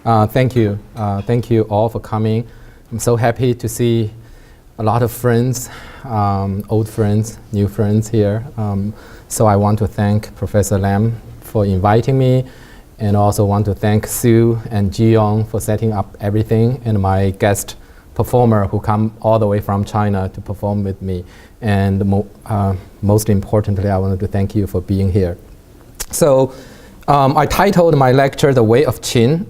Thank you. Thank you all for coming. I'm so happy to see a lot of friends, old friends, new friends here. So I want to thank Professor Lam for inviting me, and also want to thank Sue and Jiyong for setting up everything, and my guest performer who come all the way from China to perform with me. And most importantly, I wanted to thank you for being here. So I titled my lecture The Way of Qin.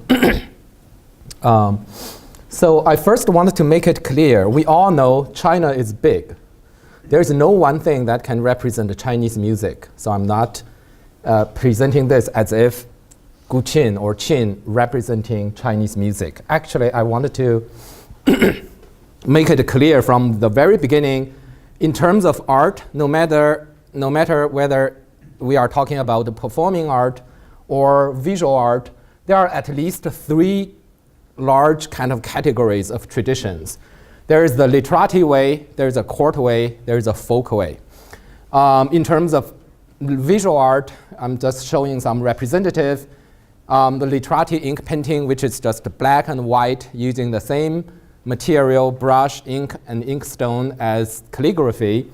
So I first wanted to make it clear, we all know China is big. There's no one thing that can represent the Chinese music. So I'm not presenting this as if guqin or Qin representing Chinese music. Actually, I wanted to make it clear from the very beginning, in terms of art, no matter whether we are talking about the performing art or visual art, there are at least three large kind of categories of traditions. There is the literati way, there's a court way, there's a folk way. In terms of visual art, I'm just showing some representative. The literati ink painting, which is just black and white using the same material, brush, ink, and inkstone as calligraphy,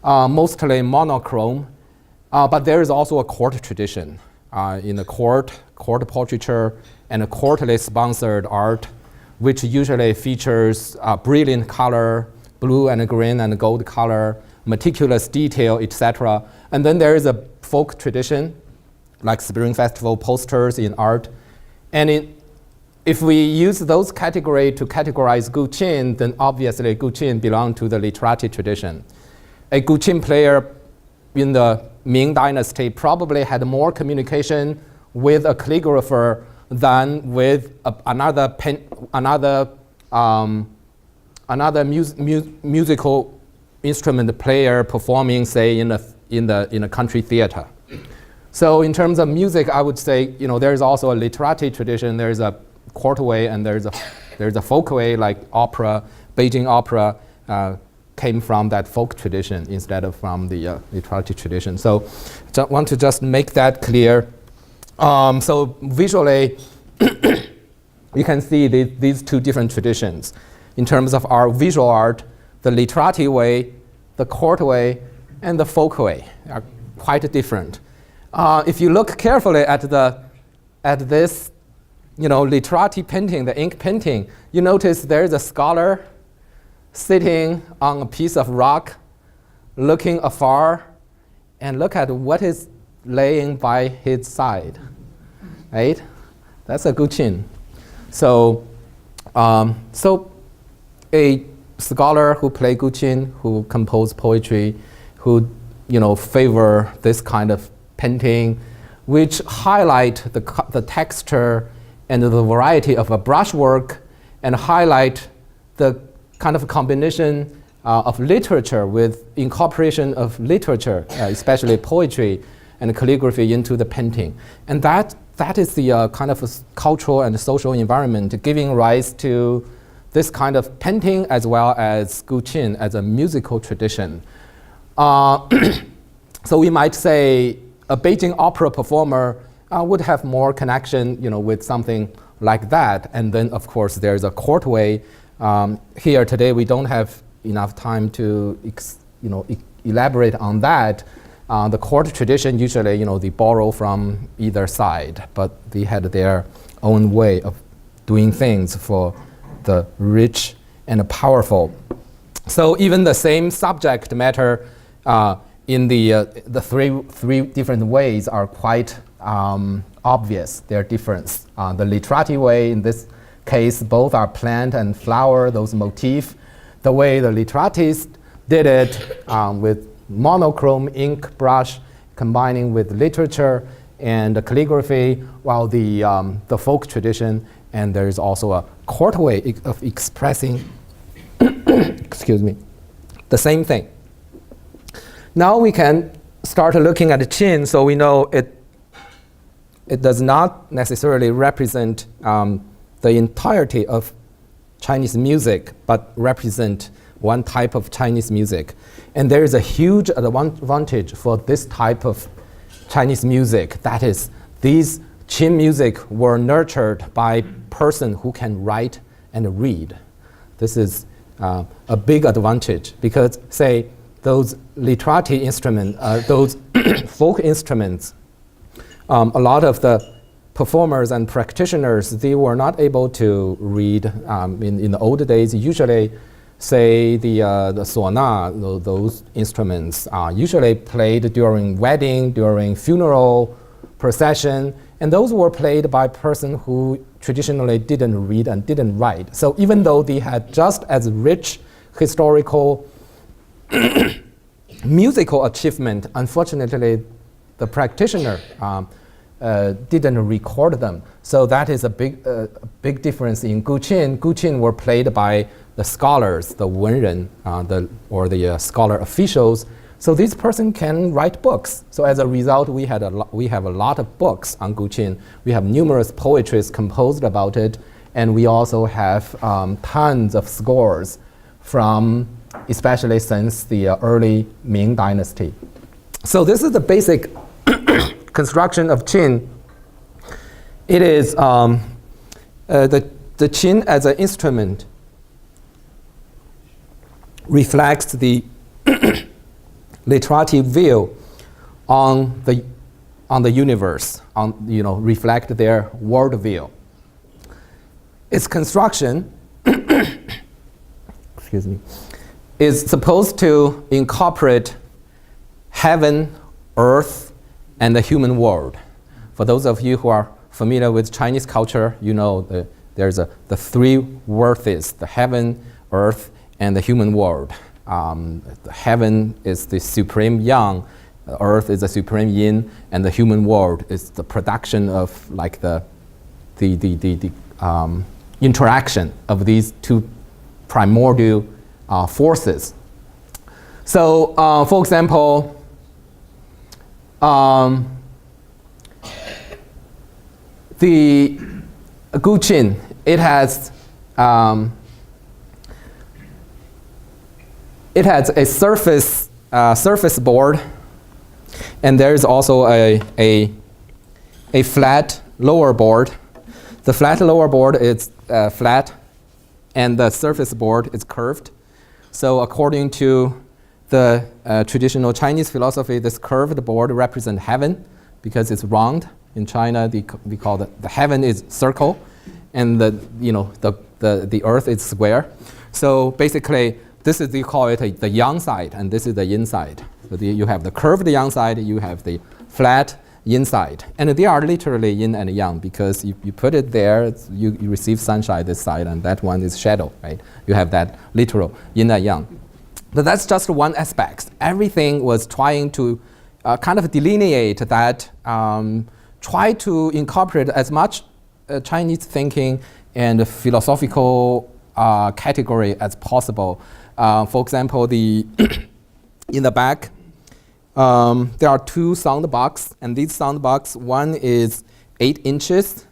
mostly monochrome. But there is also a court tradition. In the court portraiture, and a courtly sponsored art, which usually features brilliant color, blue and green and gold color, meticulous detail, etc. And then there is a folk tradition, like Spring Festival posters in art. And if we use those categories to categorize guqin, then obviously guqin belongs to the literati tradition. A guqin player in the Ming Dynasty probably had more communication with a calligrapher than with another musical instrument player performing, say, in a country theater. So in terms of music, I would say, there's also a literati tradition. There's a court way and there's a folk way, like opera. Beijing opera came from that folk tradition instead of from the literati tradition. So I want to just make that clear. So visually, you can see these two different traditions. In terms of our visual art, the literati way, the court way, and the folk way are quite different. If you look carefully at this, literati painting, the ink painting, you notice there's a scholar sitting on a piece of rock, looking afar, and look at what is laying by his side, right? That's a guqin. So a scholar who play guqin, who compose poetry, who favor this kind of painting, which highlight the texture and the variety of a brushwork, and highlight the kind of combination of literature with incorporation of literature, especially poetry and calligraphy into the painting. And that is the kind of cultural and social environment giving rise to this kind of painting as well as guqin as a musical tradition. So we might say a Beijing opera performer would have more connection with something like that. And then, of course, there's a court way. Here today, we don't have enough time to elaborate on that. The court tradition usually, they borrow from either side, but they had their own way of doing things for the rich and the powerful. So even the same subject matter in the three different ways are quite obvious, their difference. The literati way, in this case, both are plant and flower, those motifs. The way the literatis did it with monochrome ink brush combining with literature and calligraphy, while the folk tradition, and there is also a court way of expressing excuse me, the same thing. Now we can start looking at the Qin, so we know it does not necessarily represent the entirety of Chinese music, but represent one type of Chinese music. And there is a huge advantage for this type of Chinese music. That is, these Qin music were nurtured by person who can write and read. This is a big advantage because, say, those literati instruments, those folk instruments, a lot of the performers and practitioners, they were not able to read in the old days. Usually, say the suona, those instruments are usually played during wedding, during funeral, procession, and those were played by a person who traditionally didn't read and didn't write. So even though they had just as rich historical musical achievement, unfortunately, the practitioner didn't record them. So that is a big difference in guqin. Guqin were played by the scholars, the wenren, or the scholar officials. So this person can write books. So as a result, we have a lot of books on guqin. We have numerous poetries composed about it, and we also have tons of scores from, especially since the early Ming Dynasty. So this is the basic construction of qin. It is the qin as an instrument reflects the literati view on the universe, reflect their worldview. Its construction, excuse me, is supposed to incorporate heaven, earth, and the human world. For those of you who are familiar with Chinese culture, you know there's the three worthies: the heaven, earth, and the human world. The heaven is the supreme yang, the earth is the supreme yin, and the human world is the production of like the interaction of these two primordial forces. So, for example, the guqin, it has a surface board, and there is also a flat lower board. The flat lower board is flat, and the surface board is curved. So according to the traditional Chinese philosophy, this curved board represents heaven because it's round. In China, we call the heaven is circle, and the earth is square. So basically, this is, you call it the yang side, and this is the yin side. So you have the curved yang side, you have the flat yin side. And they are literally yin and yang because you put it there, you receive sunshine this side, and that one is shadow, right? You have that literal yin and yang. But that's just one aspect. Everything was trying to kind of delineate that, try to incorporate as much Chinese thinking and philosophical category as possible. For example, in the back, there are two sound boxes, and these sound boxes, one is 8 inches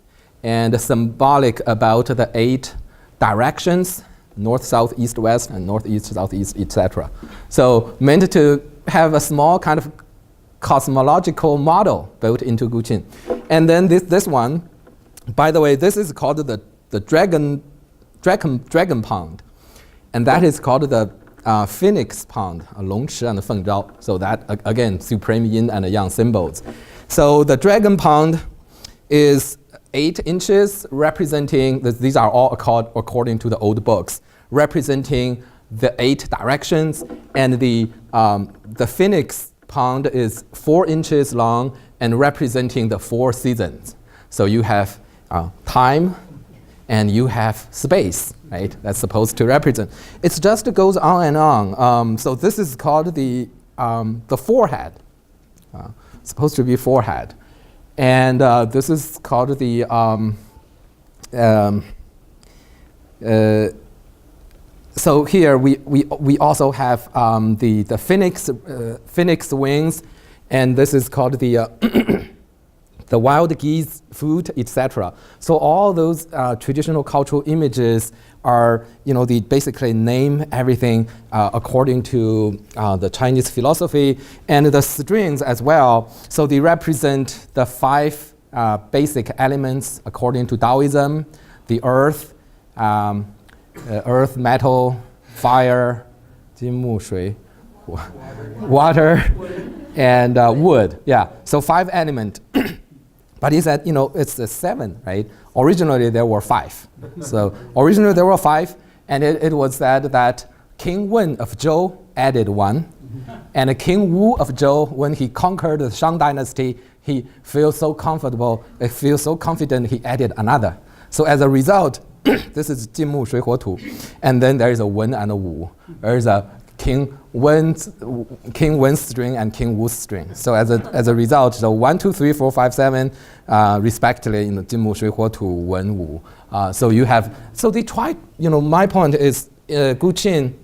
and symbolic about the 8 directions: north, south, east, west, and northeast, southeast, etc. So meant to have a small kind of cosmological model built into guqin. And then this one, by the way, this is called the dragon pond. And that is called the phoenix pond, long shi and feng zhao. So that, again, supreme yin and yang symbols. So the dragon pond is 8 inches, representing, these are all according to the old books, representing the 8 directions. And the phoenix pond is 4 inches long and representing the 4 seasons. So you have time and you have space, right? That's supposed to represent. It just goes on and on. So this is called the forehead. Supposed to be forehead. And this is called the so here we also have the phoenix wings, and this is called the the wild geese food, etc. So all those traditional cultural images are, they basically name everything according to the Chinese philosophy, and the strings as well. So they represent the 5 basic elements according to Taoism: the earth, earth, metal, fire, 金木水, water, and wood. Yeah, so 5 elements. But he said, it's the 7, right? Originally there were 5. So originally there were 5, and it was said that King Wen of Zhou added 1, and King Wu of Zhou, when he conquered the Shang Dynasty, he feels so comfortable, he feels so confident, he added another. So as a result, this is 金木水火土, and then there is a Wen and a Wu. There is a King Wen's string and King Wu's string. So as a result, so 1, 2, 3, 4, 5, 7, respectively in the 金木水火土 Wen Wu. So you have, so they tried, my point is guqin,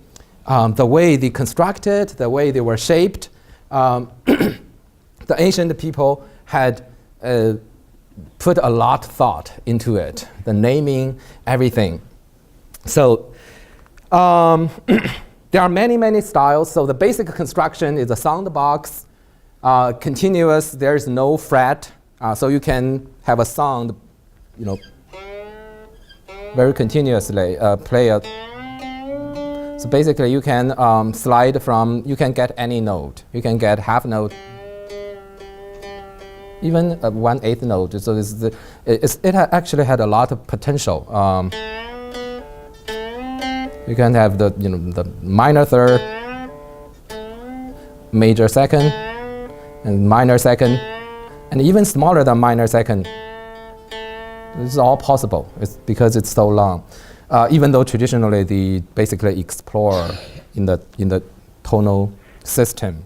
the way they constructed, the way they were shaped, the ancient people had put a lot of thought into it, the naming, everything. So there are many, many styles. So the basic construction is a sound box, continuous, there is no fret. So you can have a sound, very continuously play a. So basically you can slide from, you can get any note. You can get half note, even a 1/8 note. So it actually had a lot of potential. You can have the minor third, major second, and minor second, and even smaller than minor second. This is all possible. It's because it's so long. Even though traditionally they basically explore in the tonal system.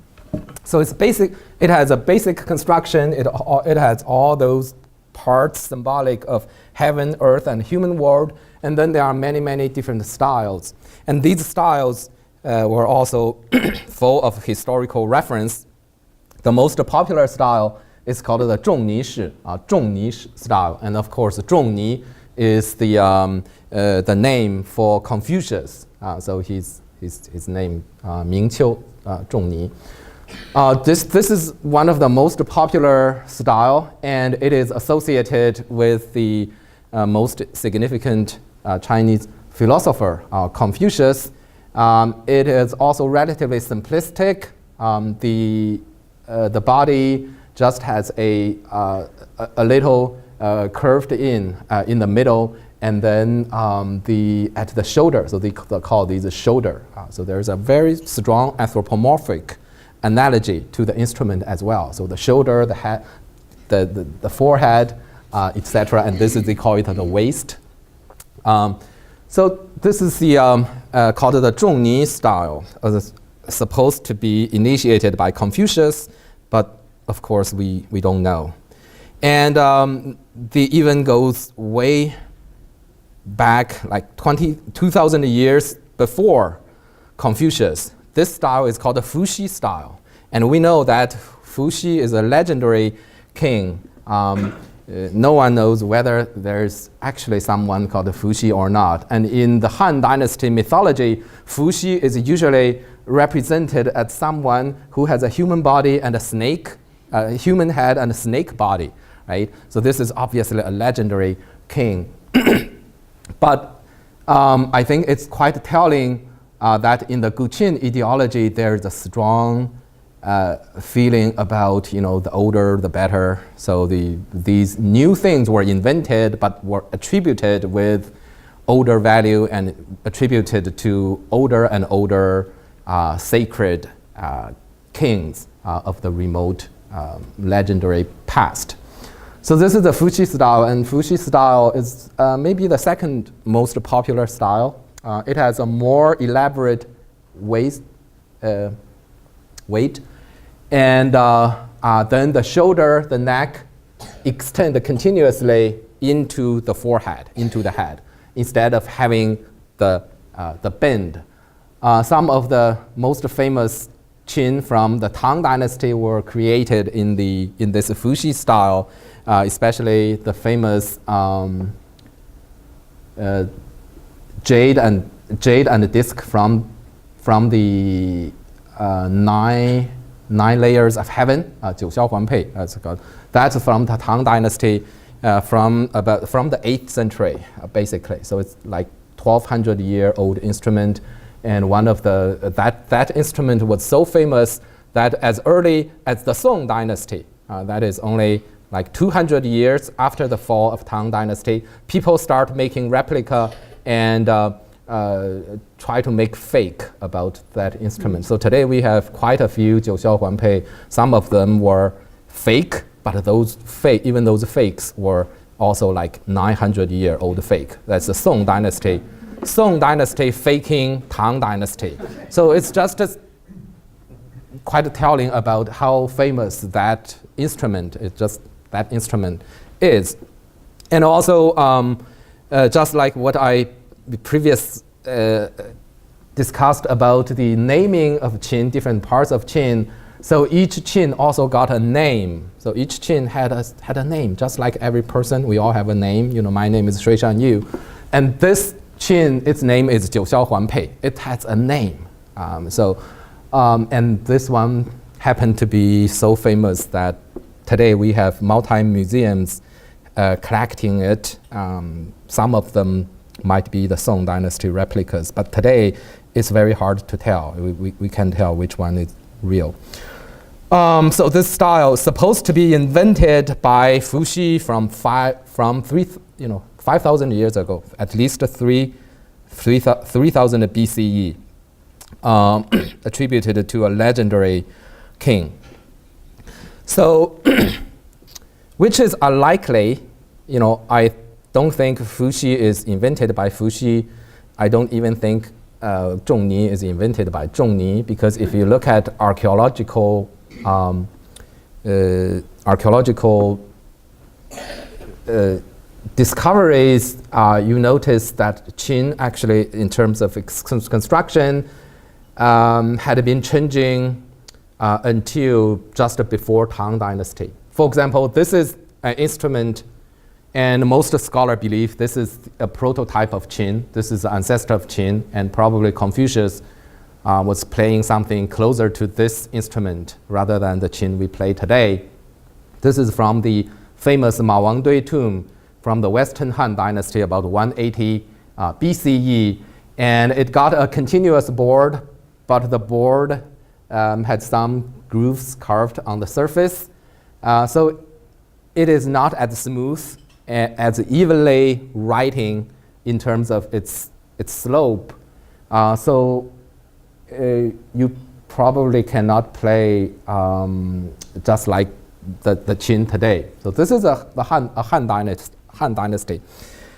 So it's basic. It has a basic construction. It has all those parts symbolic of heaven, earth, and human world. And then there are many, many different styles. And these styles were also full of historical reference. The most popular style is called the 仲尼式, 仲尼 style. And of course, 仲尼 is the name for Confucius. So his name, 明丘, 仲尼. This is one of the most popular style, and it is associated with the most significant Chinese philosopher, Confucius. It is also relatively simplistic. The body just has a little curved in the middle, and then at the shoulder, so they call these a shoulder. So there's a very strong anthropomorphic analogy to the instrument as well. So the shoulder, the head, the forehead, etc. And this is, they call it the waist. So this is the called the 仲尼 style, supposed to be initiated by Confucius, but of course we don't know. And the even goes way back, like 2,000 years before Confucius. This style is called the Fuji style. And we know that Fuji is a legendary king. No one knows whether there's actually someone called Fuji or not. And in the Han Dynasty mythology, Fuji is usually represented as someone who has a human body and a snake, a human head and a snake body, right? So this is obviously a legendary king. But I think it's quite telling that in the guqin ideology, there is a strong feeling about, the older, the better. So these new things were invented, but were attributed with older value and attributed to older and older sacred kings of the remote legendary past. So this is the Fuji style, and Fuji style is maybe the second most popular style. It has a more elaborate weight, and then the shoulder, the neck extend continuously into the forehead, into the head, instead of having the bend. Some of the most famous qin from the Tang Dynasty were created in this Fuji style, especially the famous jade and disc from the nine layers of heaven, 九霄环佩, that's called. That's from the Tang Dynasty. from the 8th century, basically. So it's like 1,200-year-old instrument, and one of that instrument was so famous that as early as the Song Dynasty, that is only like 200 years after the fall of Tang Dynasty, people start making replica and try to make fake about that instrument. So today we have quite a few 九霄环佩. Some of them were fake, but even those fakes were also like 900-year-old fake. That's the Song Dynasty. Song Dynasty faking Tang Dynasty. So it's just quite telling about how famous that instrument is. And also, just like what I previous discussed about the naming of Qin, different parts of Qin. So each Qin also got a name. So each Qin had a name, just like every person. We all have a name. You know, my name is Shuishan Yu, and this Qin, its name is 九霄环佩. It has a name. And this one happened to be so famous that today we have multi-museums collecting it. Some of them might be the Song Dynasty replicas, but today it's very hard to tell. We can't tell which one is real. So this style is supposed to be invented by Fuji from 5,000 years ago, at least 3,000 BCE, attributed to a legendary king. So, which is unlikely. You know, I don't think Fuji is invented by Fuji. I don't even think Zhongni is invented by Zhongni, because if you look at archaeological discoveries, you notice that Qin actually, in terms of construction, had been changing until just before Tang Dynasty. For example, this is an instrument, and most scholars believe this is a prototype of Qin. This is the ancestor of Qin, and probably Confucius was playing something closer to this instrument rather than the Qin we play today. This is from the famous Ma Wangdui tomb from the Western Han Dynasty, about 180 BCE, and it got a continuous board, but the board had some grooves carved on the surface. So it is not as smooth, as evenly writing in terms of its slope. So you probably cannot play just like the Qin today. So this is a Han Dynasty.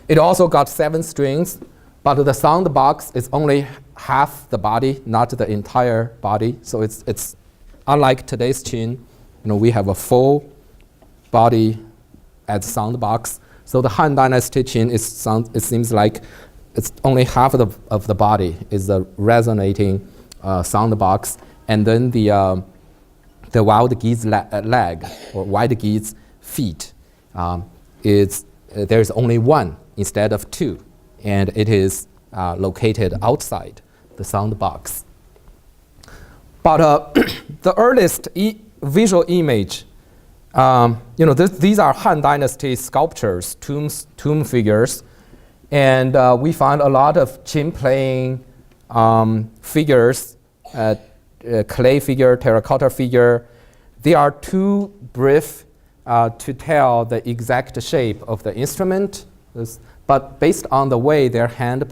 It also got 7 strings, but the sound box is only half the body, not the entire body. So it's unlike today's Qin. You know, we have a full body as sound box. So the Han Dynasty Qin it seems like it's only half of the body is the resonating sound box, and then the wild geese leg or wild geese feet there's only 1 instead of 2, and it is located outside the sound box. But the earliest visual image, these are Han Dynasty sculptures, tomb figures, and we found a lot of Qin playing figures, clay figure, terracotta figure. They are too brief to tell the exact shape of the instrument, but based on the way their hands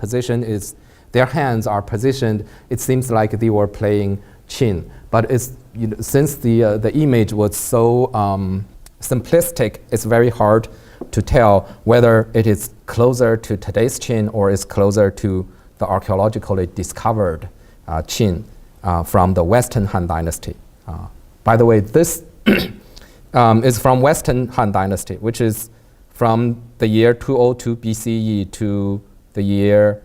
are positioned, it seems like they were playing Qin. But since the image was so simplistic, it's very hard to tell whether it is closer to today's Qin or is closer to the archaeologically discovered Qin from the Western Han Dynasty. By the way, this is from Western Han Dynasty, which is from the year 202 BCE to the year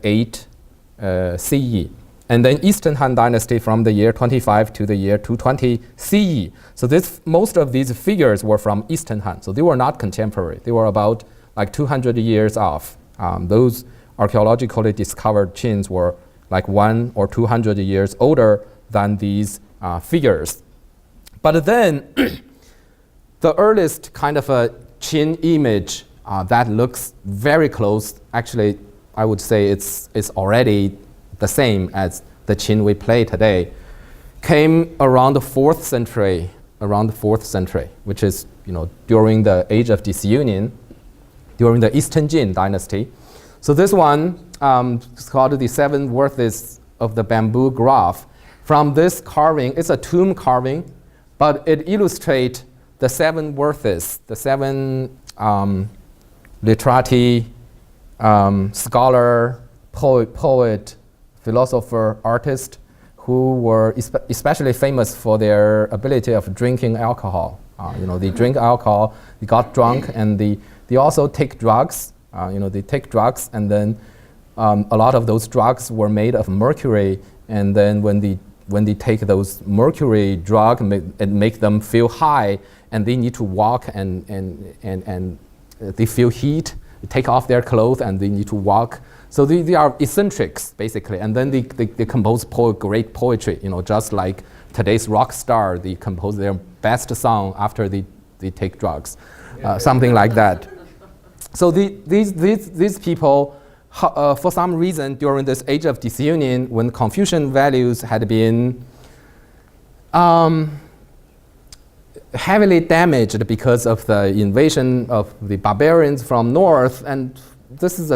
8 CE. And then Eastern Han Dynasty from the year 25 to the year 220 CE. So most of these figures were from Eastern Han. So they were not contemporary. They were about like 200 years off. Those archaeologically discovered Qins were like 100 or 200 years older than these figures. But then the earliest kind of a Qin image that looks very close, actually, I would say it's already the same as the Qin we play today, came around the 4th century, which is during the age of disunion, during the Eastern Jin dynasty. So this one is called the Seven Worthies of the bamboo graph. From this carving, it's a tomb carving, but it illustrates the seven worthies, the seven literati, scholar, poet, philosopher, artist, who were especially famous for their ability of drinking alcohol. They drink alcohol, they got drunk, and they also take drugs. They take drugs, and then a lot of those drugs were made of mercury, and then when they take those mercury drug, it make them feel high, and they need to walk, and they feel heat, they take off their clothes, and they need to walk. So they are eccentrics, basically, and then they compose great poetry, just like today's rock star, they compose their best song after they take drugs, something like that. So these people, for some reason, during this age of disunion, when Confucian values had been heavily damaged because of the invasion of the barbarians from north, and this is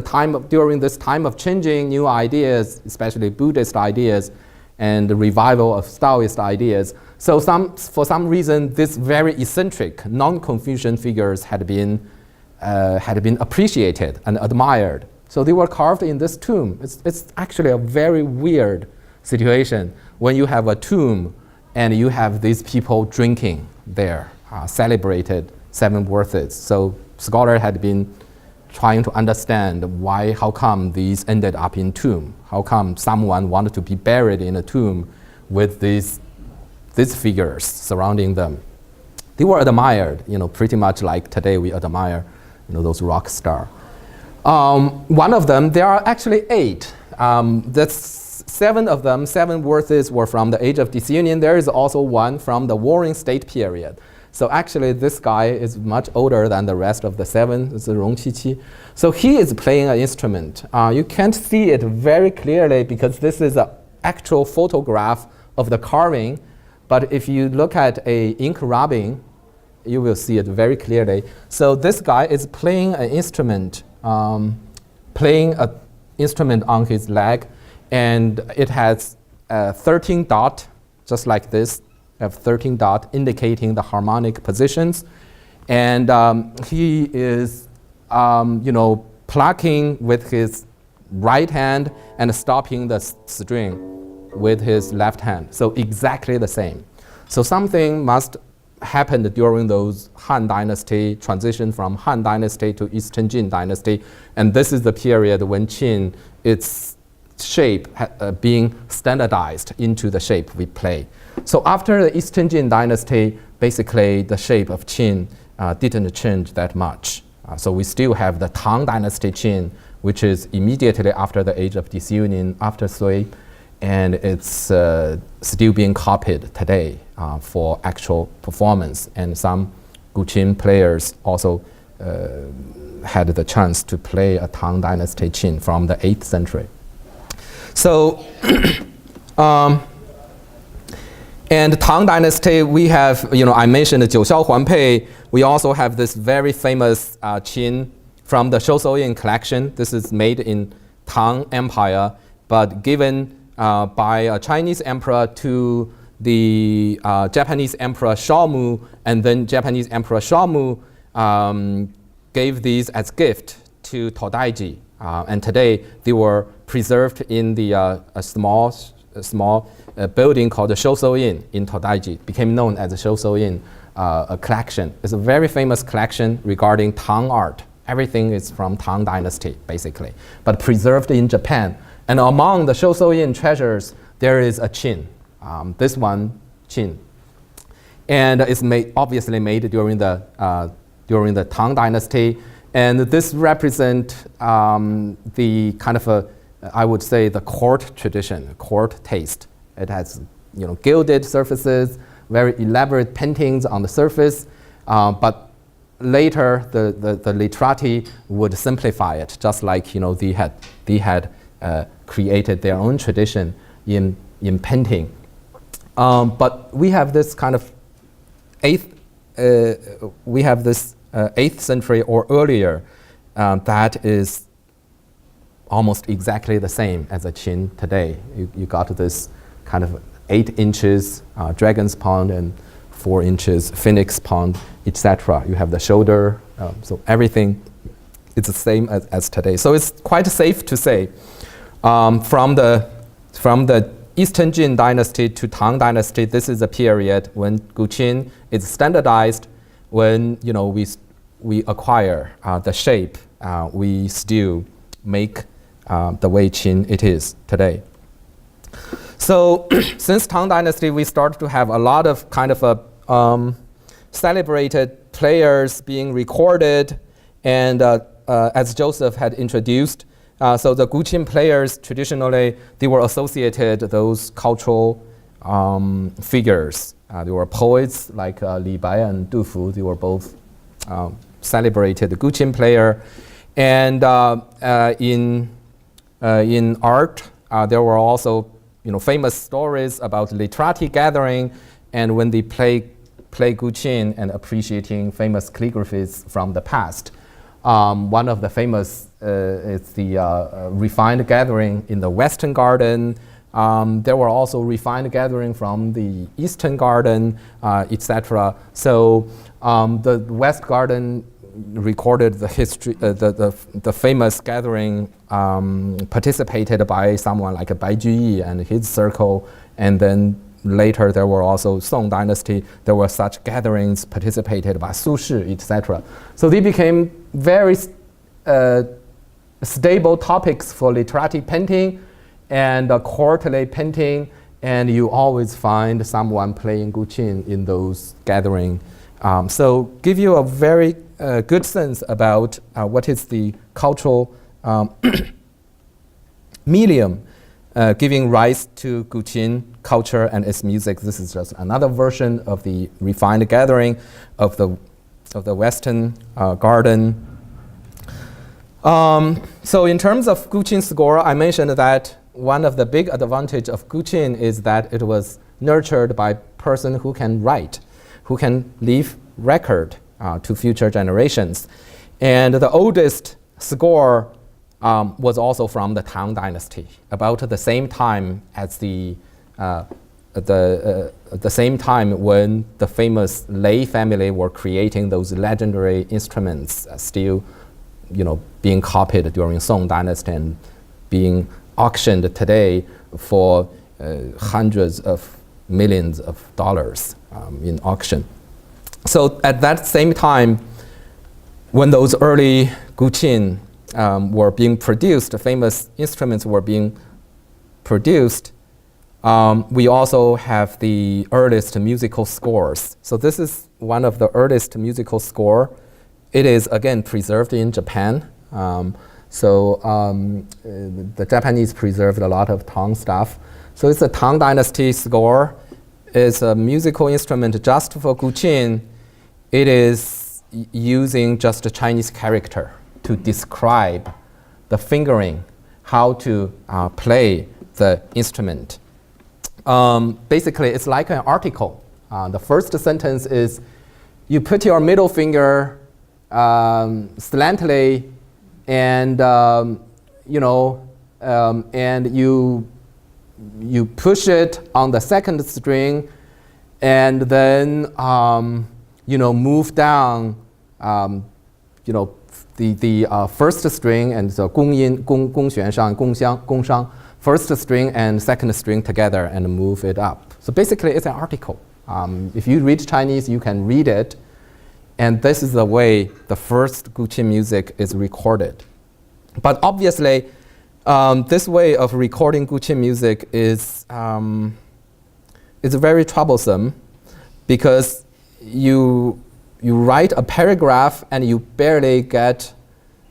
during this time of changing new ideas, especially Buddhist ideas, and the revival of Taoist ideas. So for some reason, these very eccentric, non-Confucian figures had been appreciated and admired. So they were carved in this tomb. It's actually a very weird situation when you have a tomb and you have these people drinking there, celebrated Seven Worthies. So scholars had been trying to understand how come these ended up in tomb? How come someone wanted to be buried in a tomb with these figures surrounding them? They were admired, pretty much like today we admire, those rock stars. One of them, there are actually 8. That's 7 of them, 7 worthies were from the age of disunion. There is also one from the Warring State period. So actually, this guy is much older than the rest of the 7. It's Rong Qiqi. So he is playing an instrument. You can't see it very clearly because this is an actual photograph of the carving. But if you look at a ink rubbing, you will see it very clearly. So this guy is playing an instrument, on his leg, and it has 13 dots, just like this. Have 13 dots indicating the harmonic positions, and he is, plucking with his right hand and stopping the string with his left hand. So exactly the same. So something must happen during those Han Dynasty, transition from Han Dynasty to Eastern Jin Dynasty, and this is the period when Qin, its shape being standardized into the shape we play. So after the Eastern Jin Dynasty, basically the shape of Qin didn't change that much. So we still have the Tang Dynasty Qin, which is immediately after the age of disunion, after Sui, and it's still being copied today for actual performance. And some guqin players also had the chance to play a Tang Dynasty Qin from the 8th century. So, and Tang Dynasty, we have, I mentioned the Jiuxiao Huanpei. We also have this very famous Qin from the Shousuoyin collection. This is made in Tang Empire, but given by a Chinese emperor to the Japanese emperor Shaomu, and then Japanese emperor Shaomu gave these as gift to Todaiji. And today they were preserved in the a small building called the Shousuoyin in Todaiji, became known as the Shousuoyin collection. It's a very famous collection regarding Tang art. Everything is from Tang Dynasty, basically, but preserved in Japan. And among the Shousuoyin treasures, there is a Qin. This one, Qin. And it's obviously made during the Tang Dynasty. And this represents the kind of I would say the court tradition, court taste. It has gilded surfaces, very elaborate paintings on the surface. But later, the literati would simplify it, just like they had created their own tradition in painting. But we have this kind of 8th century or earlier that is almost exactly the same as a Qin today. You got this kind of 8 inches dragon's pond and 4 inches phoenix pond, etc. You have the shoulder, so everything is the same as today. So it's quite safe to say from the Eastern Jin dynasty to Tang dynasty, this is a period when guqin is standardized, when we acquire the shape, we still make the way Qin it is today. So since Tang dynasty, we started to have a lot of kind of celebrated players being recorded, and as Joseph had introduced, so the guqin players traditionally they were associated those cultural figures. They were poets like Li Bai and Du Fu. They were both celebrated guqin player, and in art there were also famous stories about literati gathering, and when they play guqin and appreciating famous calligraphies from the past. One of the famous is the refined gathering in the Western Garden. There were also refined gathering from the Eastern Garden, etc. So the West Garden recorded the history, the famous gathering participated by someone like Bai Juyi and his circle, and then later there were also Song Dynasty. There were such gatherings participated by Su Shi, etc. So they became very stable topics for literati painting and quarterly painting, and you always find someone playing guqin in those gatherings. So give you a very good sense about what is the cultural medium giving rise to guqin culture and its music. This is just another version of the refined gathering of the Western Garden. So in terms of guqin score, I mentioned that one of the big advantage of guqin is that it was nurtured by a person who can write, who can leave record to future generations. And the oldest score was also from the Tang Dynasty, about the same time as the same time when the famous Lei family were creating those legendary instruments, still, being copied during Song Dynasty and being auctioned today for hundreds of millions of dollars in auction. So at that same time, when those early guqin were being produced, the famous instruments were being produced, we also have the earliest musical scores. So this is one of the earliest musical score. It is, again, preserved in Japan. The Japanese preserved a lot of Tang stuff. So it's a Tang Dynasty score. It's a musical instrument just for guqin. It is using just a Chinese character to describe the fingering, how to play the instrument. Basically, it's like an article. The first sentence is, you put your middle finger slantly, and and you push it on the second string, and then move down the first string and the gongyin, gongxuan shang, gongxiang, gongshang, first string and second string together and move it up. So basically, it's an article. If you read Chinese, you can read it, and this is the way the first guqin music is recorded. But obviously, this way of recording guqin music is very troublesome, because you write a paragraph and you barely get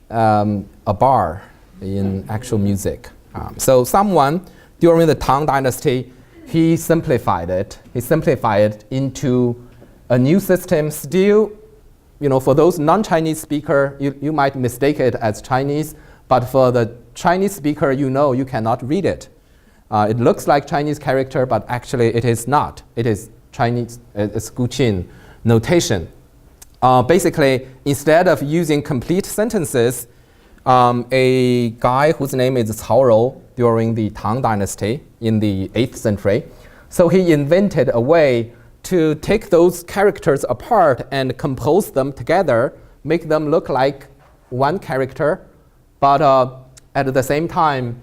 a bar in actual music. So someone during the Tang Dynasty, he simplified it. He simplified it into a new system, still for those non-Chinese speaker, you might mistake it as Chinese, but for the Chinese speaker, you cannot read it. It looks like Chinese character, but actually it is not. It is Chinese, it's guqin notation. Basically, instead of using complete sentences, a guy whose name is Cao Rou during the Tang Dynasty in the 8th century, so he invented a way to take those characters apart and compose them together, make them look like one character, but at the same time,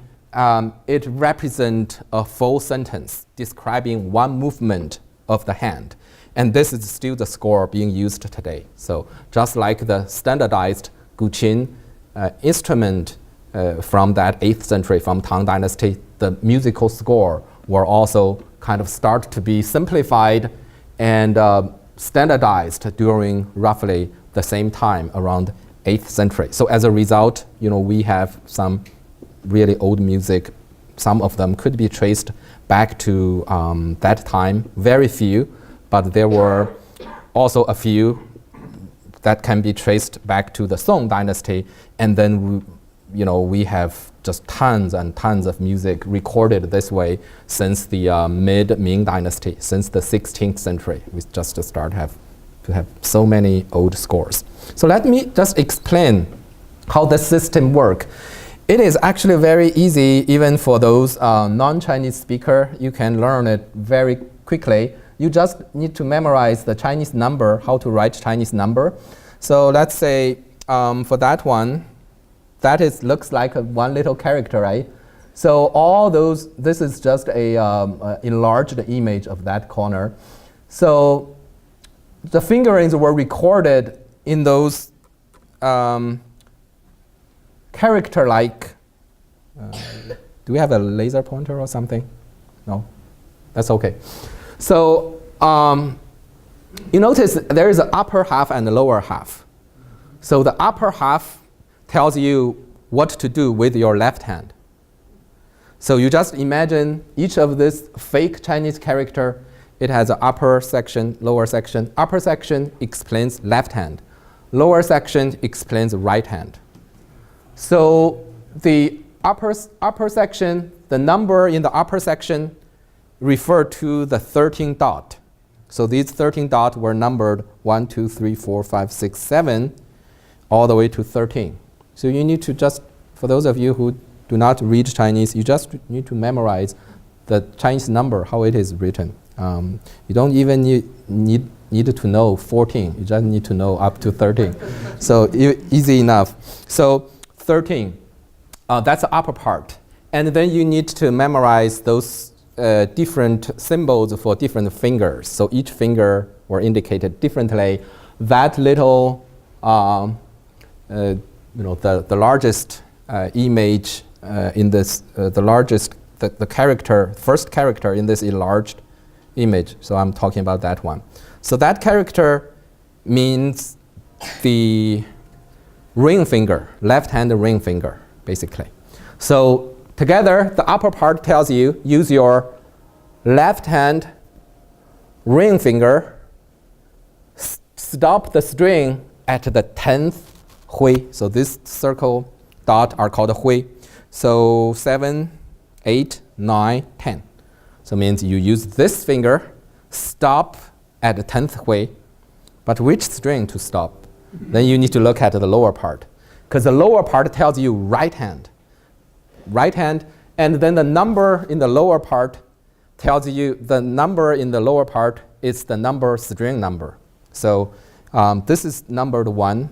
it represents a full sentence describing one movement of the hand. And this is still the score being used today. So just like the standardized guqin instrument from that 8th century, from Tang Dynasty, the musical score will also kind of start to be simplified and standardized during roughly the same time, around 8th century. So as a result, we have some really old music. Some of them could be traced back to that time, very few, but there were also a few that can be traced back to the Song Dynasty, and then we have just tons and tons of music recorded this way since the mid-Ming Dynasty, since the 16th century. We just start to have so many old scores. So let me just explain how the system works. It is actually very easy, even for those non-Chinese speaker. You can learn it very quickly. You just need to memorize the Chinese number, how to write Chinese number. So let's say for that one, that looks like one little character, right? So all those, this is just a enlarged image of that corner. So the fingerings were recorded in those character-like. Do we have a laser pointer or something? No, that's okay. So you notice there is an upper half and a lower half. So the upper half tells you what to do with your left hand. So you just imagine each of this fake Chinese character. It has an upper section, lower section. Upper section explains left hand. Lower section explains right hand. So the upper section, the number in the upper section refer to the 13 dot. So these 13 dots were numbered 1, 2, 3, 4, 5, 6, 7, all the way to 13. So you need to just, for those of you who do not read Chinese, you just need to memorize the Chinese number, how it is written. You don't even need to know 14. You just need to know up to 13. So easy enough. So 13, that's the upper part. And then you need to memorize those different symbols for different fingers. So each finger were indicated differently. That little, the largest image in this, the character, first character in this enlarged image. So I'm talking about that one. So that character means the ring finger, left hand ring finger, basically. So together, the upper part tells you use your left hand ring finger, stop the string at the 10th hui. So this circle dot are called hui. So 7, 8, 9, 10. So it means you use this finger, stop at the 10th hui, but which string to stop? Then you need to look at the lower part, because the lower part tells you right hand, and then the number in the lower part tells you the number in the lower part is the number string number. So this is numbered 1,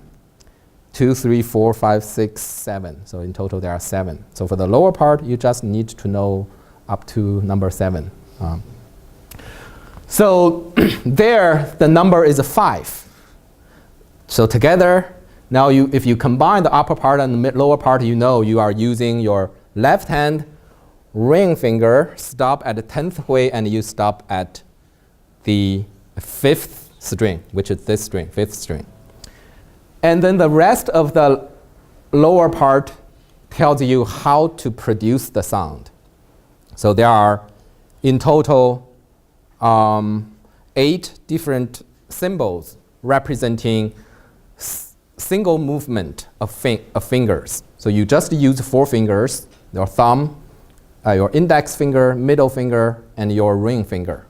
2, 3, 4, 5, 6, 7. So in total there are 7. So for the lower part, you just need to know up to number 7. So there, the number is 5. So together, now if you combine the upper part and the lower part, you are using your left hand ring finger, stop at the 10th hui, and you stop at the 5th string, which is this string, 5th string. And then the rest of the lower part tells you how to produce the sound. So there are in total 8 different symbols representing single movement of fingers. So you just use 4 fingers, your thumb, your index finger, middle finger, and your ring finger.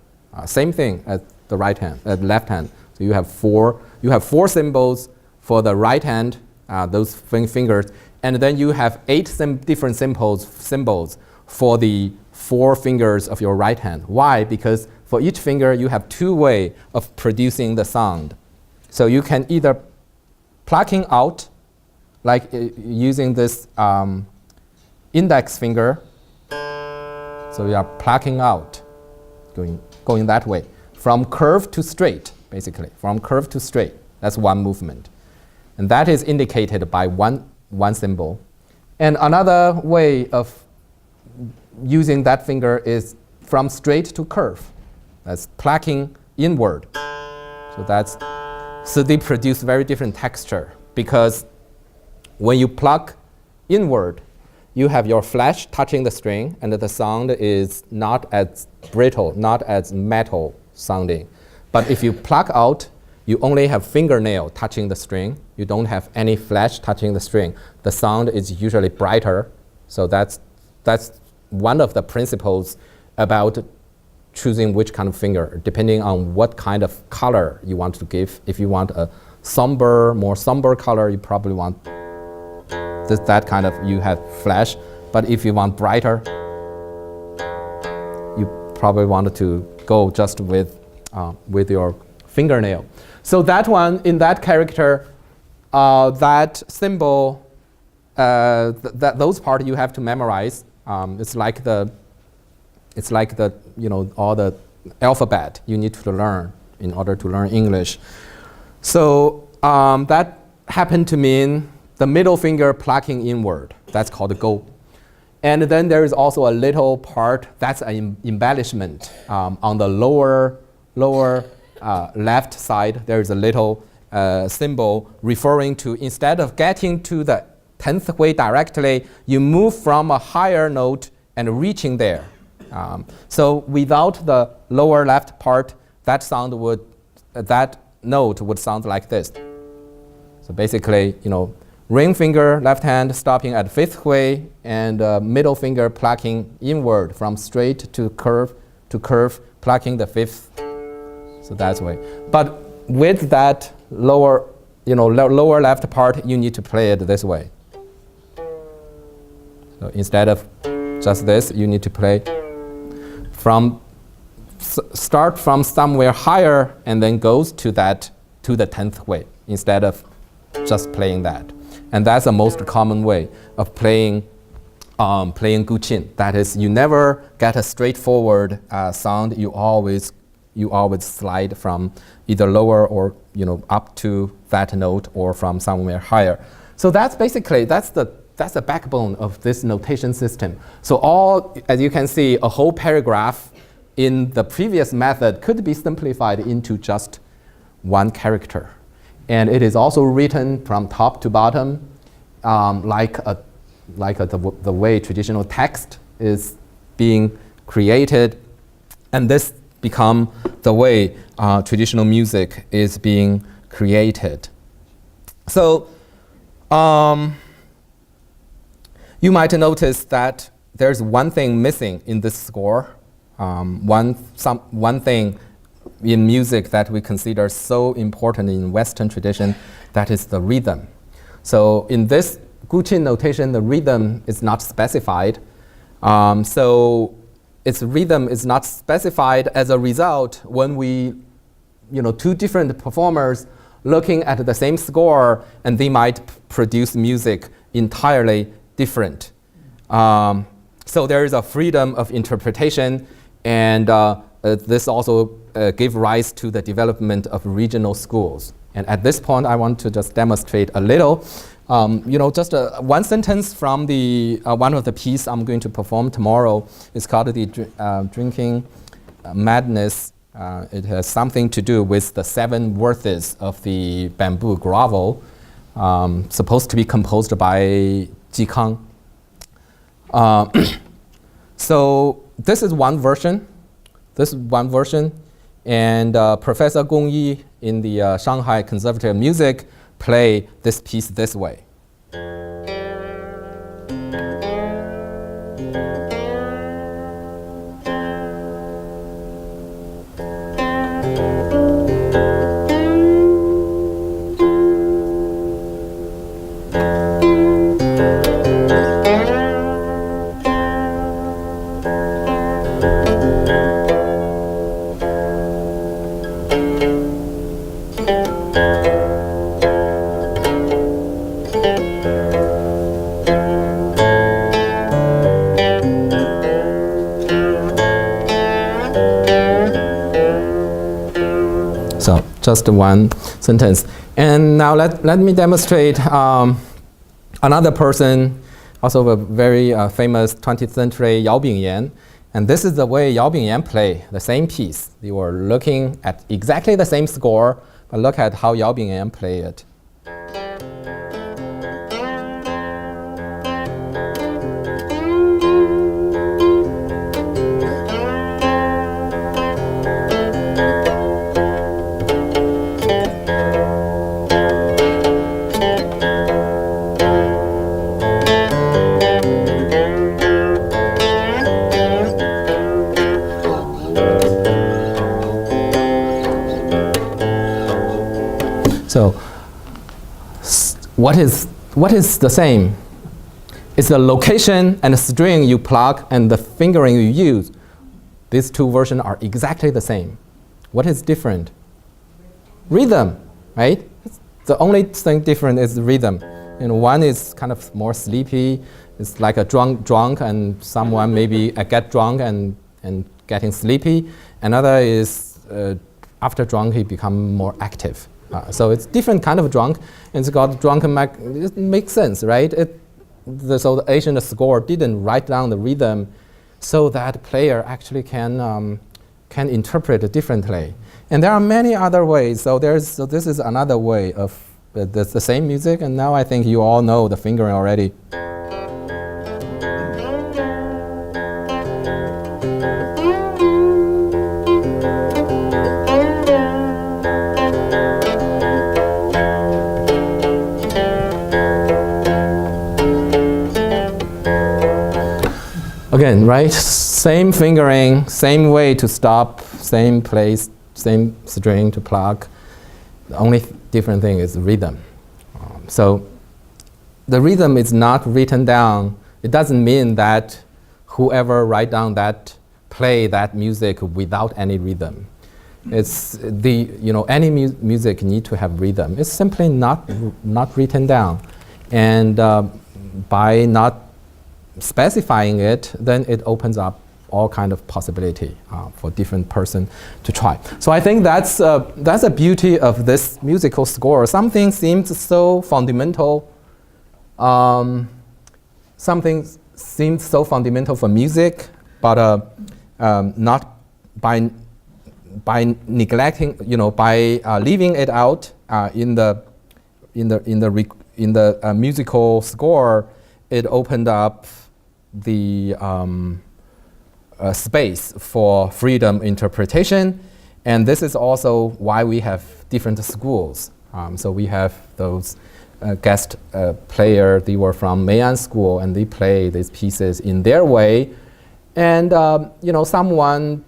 Same thing at the right hand, at left hand. So you have 4 symbols for the right hand, those fingers, and then you have 8 different symbols for the 4 fingers of your right hand. Why? Because for each finger you have 2 ways of producing the sound. So you can either plucking out, like using this index finger. So you are plucking out, going that way, from curve to straight, basically, from curve to straight. That's one movement. And that is indicated by one symbol. And another way of using that finger is from straight to curve. That's plucking inward. So they produce very different texture, because when you pluck inward, you have your flesh touching the string, and the sound is not as brittle, not as metal sounding. But if you pluck out, you only have fingernail touching the string. You don't have any flesh touching the string. The sound is usually brighter. So that's one of the principles about choosing which kind of finger, depending on what kind of color you want to give. If you want a more somber color, you probably want that kind of, you have flash. But if you want brighter, you probably want to go just with your fingernail. So that one, in that character, that symbol, those parts you have to memorize. It's like the all the alphabet you need to learn in order to learn English. So that happened to mean the middle finger plucking inward. That's called go. And then there is also a little part that's an embellishment. On the lower left side, there is a little symbol referring to, instead of getting to the 10th way directly, you move from a higher note and reaching there. So without the lower left part, that note would sound like this. So basically, ring finger, left hand stopping at 5th way, and middle finger plucking inward from straight to curve, plucking the 5th. So that's the way. But with that lower left part, you need to play it this way. So instead of just this, you need to play start from somewhere higher and then goes to the 10th way instead of just playing that. And that's the most common way of playing guqin. That is, you never get a straightforward sound. You always slide from either lower or up to that note, or from somewhere higher. So that's basically that's the backbone of this notation system. So as you can see, a whole paragraph in the previous method could be simplified into just one character. And it is also written from top to bottom, like the way traditional text is being created. And this become the way traditional music is being created. So you might notice that there's one thing missing in this score. One thing in music that we consider so important in Western tradition, that is the rhythm. So in this guqin notation, the rhythm is not specified. So its rhythm is not specified. As a result, when we, two different performers looking at the same score, and they might produce music entirely different. So there is a freedom of interpretation, and this also gave rise to the development of regional schools. And at this point, I want to just demonstrate a little, just one sentence from the one of the piece I'm going to perform tomorrow. It's called the Drinking Madness. It has something to do with the 7 worthies of the bamboo grovel, supposed to be composed by guqin. So this is one version. And Professor Gong Yi in the Shanghai Conservative Music play this piece this way. So just one sentence. And now let me demonstrate another person, also a very famous 20th century Yao Bingyan. And this is the way Yao Bingyan play the same piece. They were looking at exactly the same score, but look at how Yao Bingyan play it. So what is the same? It's the location and the string you plug and the fingering you use. These two versions are exactly the same. What is different? Rhythm, right? The only thing different is the rhythm. And one is kind of more sleepy. It's like a drunk and someone maybe get drunk and getting sleepy. Another is after drunk he become more active. So it's different kind of drunk, and it's called drunken. It makes sense, right? So the Asian score didn't write down the rhythm, so that player actually can interpret it differently. And there are many other ways. So this is another way of the same music. And now I think you all know the fingering already. Again, right? Same fingering, same way to stop, same place, same string to plug. The only different thing is rhythm. So the rhythm is not written down. It doesn't mean that whoever write down that play that music without any rhythm. It's any music need to have rhythm. It's simply not written down, and by not specifying it, then it opens up all kind of possibility for different person to try. So I think that's a beauty of this musical score. Something seems so fundamental. Something seems so fundamental for music, but not by neglecting, by leaving it out in the musical score. It opened up the space for freedom interpretation, and this is also why we have different schools. So we have those guest player. They were from Meian school, and they play these pieces in their way. And someone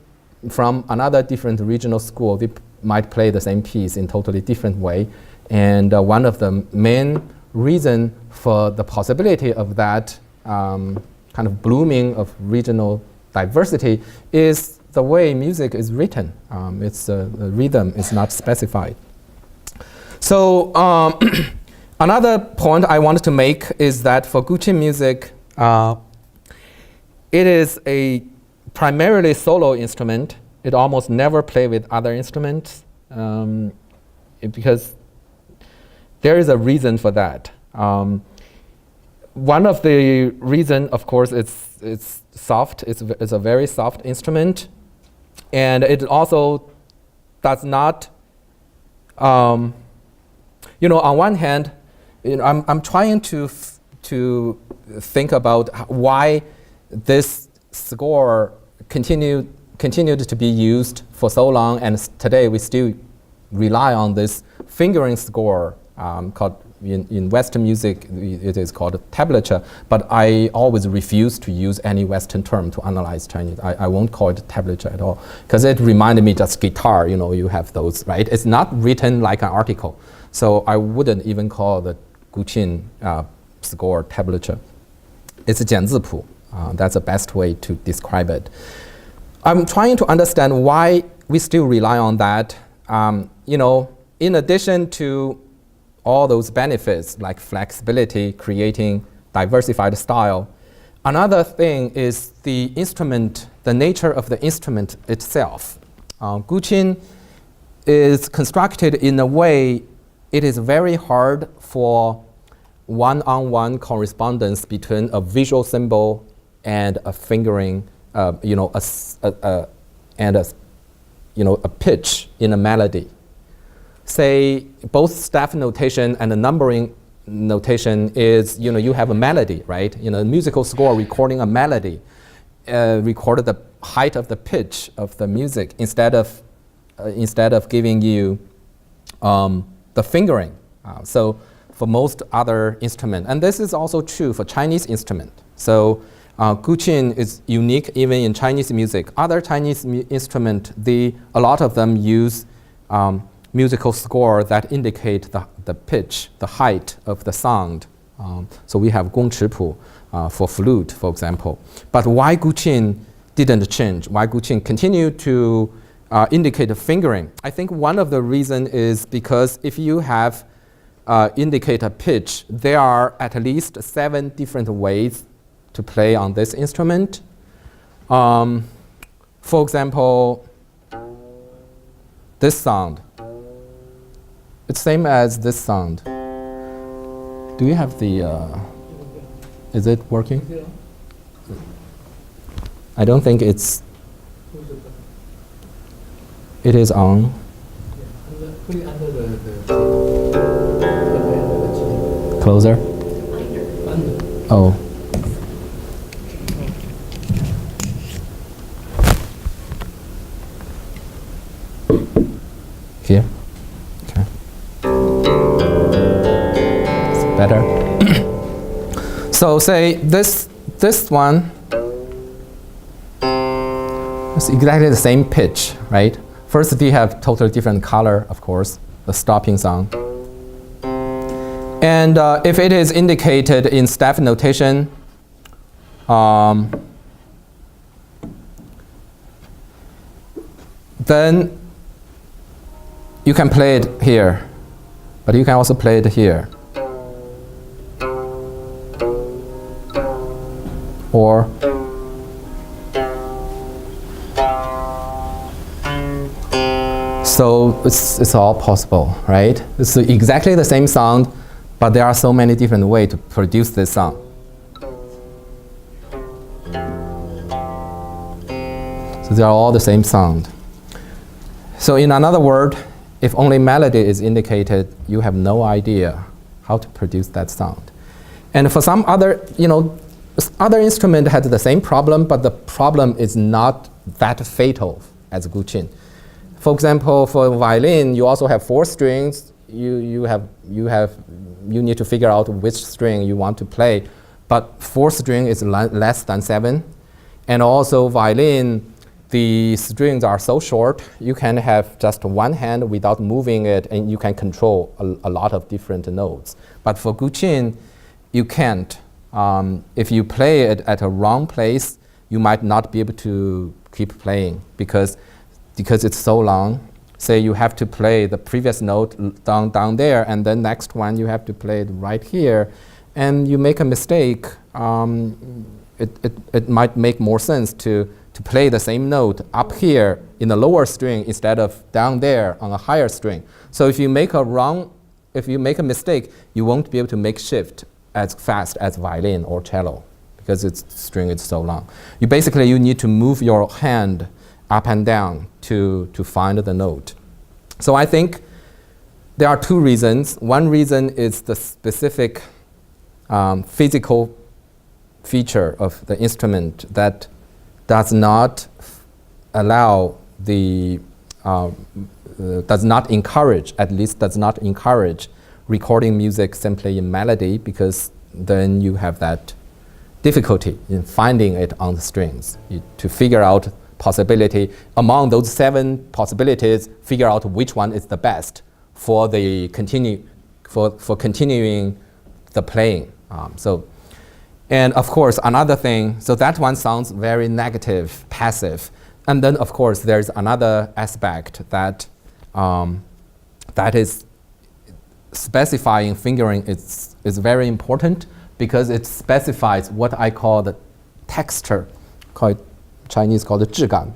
from another different regional school, they might play the same piece in totally different way. And one of the main reason for the possibility of that kind of blooming of regional diversity is the way music is written. The rhythm is not specified. So another point I wanted to make is that for guqin music, it is a primarily solo instrument. It almost never play with other instruments because there is a reason for that. One of the reason, of course, it's soft. It's a very soft instrument, and it also does not. On one hand, I'm trying to think about why this score continued to be used for so long, and today we still rely on this fingering score called in Western music, it is called tablature, but I always refuse to use any Western term to analyze Chinese. I won't call it tablature at all, because it reminded me just guitar, you know, you have those, right? It's not written like an article. So I wouldn't even call the guqin score tablature. It's a jianzipu. That's the best way to describe it. I'm trying to understand why we still rely on that. You know, in addition to all those benefits like flexibility, creating diversified style, another thing is the instrument, the nature of the instrument itself. Guqin is constructed in a way it is very hard for one-on-one correspondence between a visual symbol and a fingering, you know, and a pitch in a melody. Say both staff notation and the numbering notation is, you know, you have a melody, right? You know, musical score recording a melody, recorded the height of the pitch of the music instead of giving you the fingering. So for most other instruments, and this is also true for Chinese instrument. So guqin is unique even in Chinese music. Other Chinese instrument, a lot of them use musical score that indicate the pitch, the height of the sound. So we have gongchipu for flute, for example. But why guqin didn't change? Why guqin continued to indicate the fingering? I think one of the reasons is because if you have indicate a pitch, there are at least 7 different ways to play on this instrument. For example, this sound. It's same as this sound. Do you have the, is it working? I don't think it is on. Closer? Oh. Here? Okay. It's better. So say this one is exactly the same pitch, right? First they have totally different color, of course, the stopping sound. And if it is indicated in staff notation, then you can play it here, but you can also play it here. Or so it's all possible, right? It's exactly the same sound, but there are so many different ways to produce this sound. So they are all the same sound. So in another word, if only melody is indicated, you have no idea how to produce that sound. And for some other, other instrument has the same problem, but the problem is not that fatal as guqin. For example, for violin, you also have 4 strings. You need to figure out which string you want to play, but 4th string is less than 7. And also violin, the strings are so short, you can have just one hand without moving it, and you can control a lot of different notes. But for guqin, you can't. If you play it at a wrong place, you might not be able to keep playing because it's so long. Say you have to play the previous note down there, and then next one you have to play it right here, and you make a mistake. It might make more sense to play the same note up here in the lower string instead of down there on a higher string. So if you make a mistake, you won't be able to make shift as fast as violin or cello because its string is so long. You need to move your hand up and down to find the note. So I think there are 2 reasons. One reason is the specific physical feature of the instrument that does not allow does not encourage recording music simply in melody, because then you have that difficulty in finding it on the strings. To figure out possibility, among those 7 possibilities, figure out which one is the best for the for continuing the playing. And of course, another thing, so that one sounds very negative, passive. And then of course, there's another aspect that that is specifying fingering is very important, because it specifies what I call the texture, Chinese called the 质感.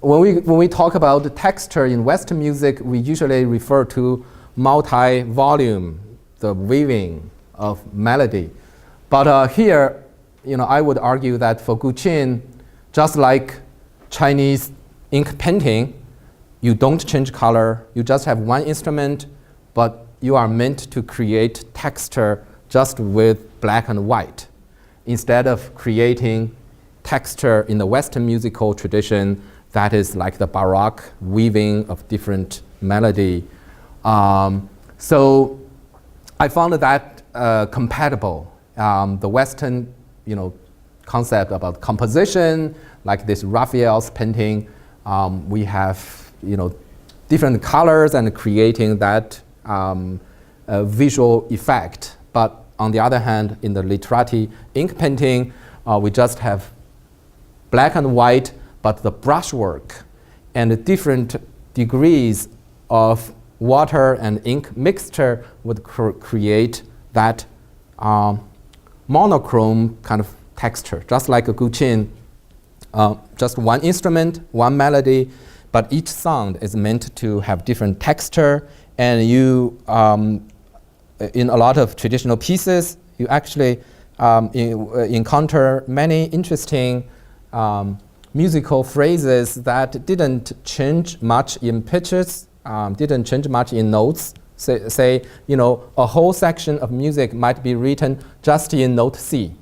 When we talk about the texture in Western music, we usually refer to multi-volume, the weaving of melody. But here, I would argue that for guqin, just like Chinese ink painting, you don't change color, you just have one instrument, but you are meant to create texture just with black and white, instead of creating texture in the Western musical tradition that is like the Baroque weaving of different melody. So I found that compatible. The Western, concept about composition, like this Raphael's painting, we have, different colors and creating that visual effect. But on the other hand, in the literati ink painting, we just have black and white, but the brushwork and the different degrees of water and ink mixture would create that monochrome kind of texture, just like a guqin, just one instrument, one melody, but each sound is meant to have different texture. And you, in a lot of traditional pieces, you actually encounter many interesting musical phrases that didn't change much in pitches, didn't change much in notes. Say, a whole section of music might be written just in note C,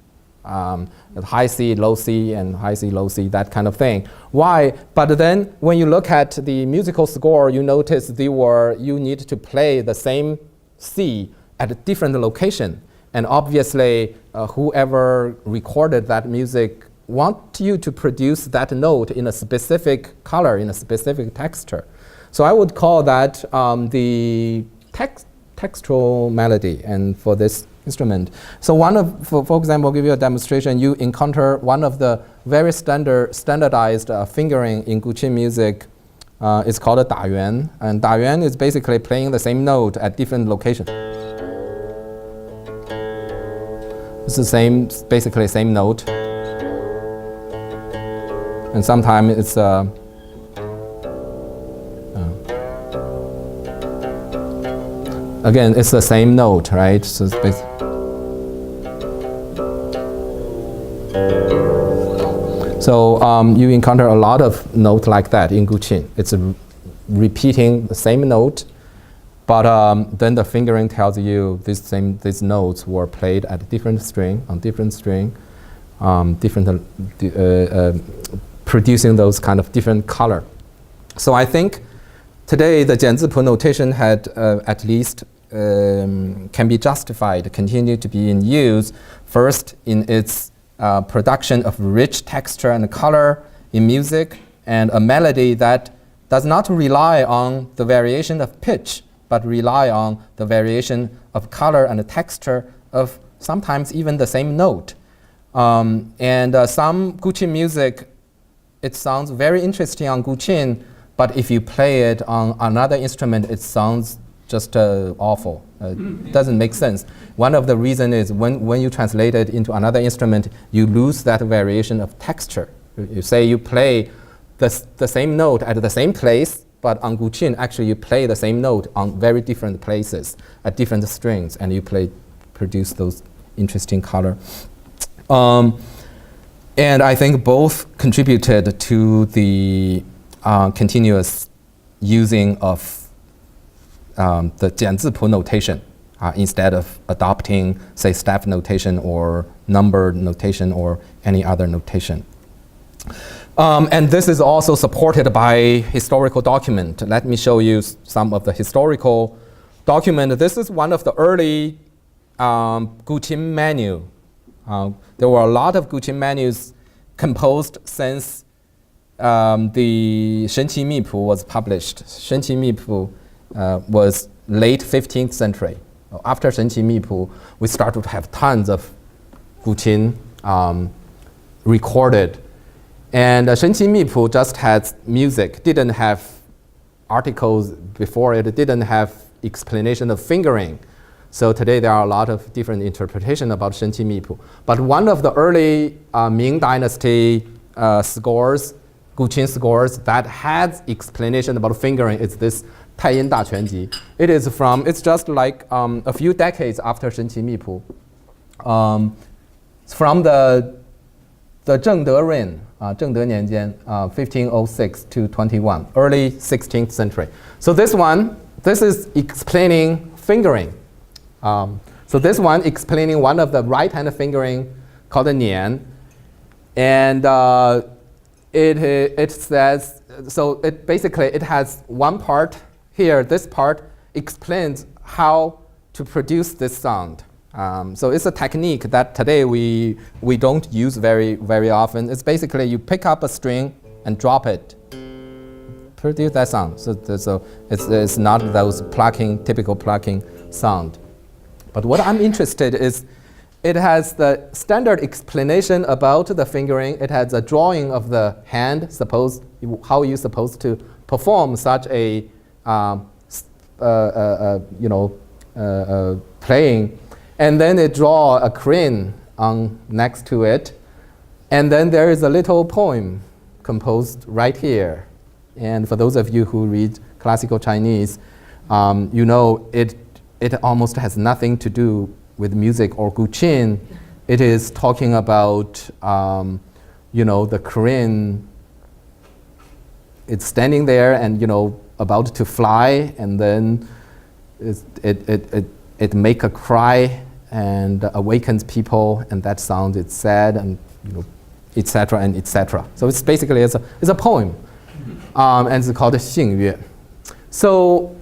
high C, low C, and high C, low C, that kind of thing. Why? But then when you look at the musical score, you notice you need to play the same C at a different location. And obviously, whoever recorded that music want you to produce that note in a specific color, in a specific texture. So I would call that the textual melody, and for this instrument. So for example, I'll give you a demonstration. You encounter one of the very standardized fingering in guqin music. It's called a dayuan, and dayuan is basically playing the same note at different locations. It's the same, basically same note, and sometimes it's again, it's the same note, right? So it's you encounter a lot of notes like that in guqin. It's repeating the same note, but then the fingering tells you these notes were played at a different string, on different string, producing those kind of different color. So I think today the jianzipu notation had at least can be justified, continue to be in use, first in its production of rich texture and color in music, and a melody that does not rely on the variation of pitch, but rely on the variation of color and the texture of sometimes even the same note. Some guqin music, it sounds very interesting on guqin, but if you play it on another instrument, it sounds just awful. It doesn't make sense. One of the reasons is when you translate it into another instrument, you lose that variation of texture. You say you play the same note at the same place, but on guqin, actually you play the same note on very different places at different strings, and you produce those interesting color. And I think both contributed to the continuous using of the jianzipu notation instead of adopting, say, staff notation or number notation or any other notation. And this is also supported by historical document. Let me show you some of the historical document. This is one of the early guqin menu. There were a lot of guqin menus composed since the Shenqi Mipu was published. Shenqi Mipu was late 15th century. After Shenqi Mipu, we started to have tons of guqin recorded. And Shenqi Mipu just had music, didn't have articles before it, didn't have explanation of fingering. So today there are a lot of different interpretations about Shenqi Mipu. But one of the early Ming Dynasty scores, guqin scores, that has explanation about fingering is this Tywin Daquanji. It's just like a few decades after Shenqi Mipu. It's from the Zhengde reign, Zhengde Nianjian, 1506 to 21, early 16th century. So this is explaining fingering. So this one explaining one of the right-hand fingering called the nian. And it says, so it basically, it has one part here. This part explains how to produce this sound. So it's a technique that today we don't use very, very often. It's basically you pick up a string and drop it, produce that sound. So it's not those typical plucking sound. But what I'm interested is it has the standard explanation about the fingering. It has a drawing of the hand, how you're supposed to perform such a playing. And then it draw a crane next to it. And then there is a little poem composed right here. And for those of you who read classical Chinese, you know it almost has nothing to do with music or guqin. It is talking about, the crane. It's standing there and, about to fly, and then it make a cry and awakens people, and that sound is sad, and etc. and etc. So it's basically it's a poem, and it's called 信乐. So.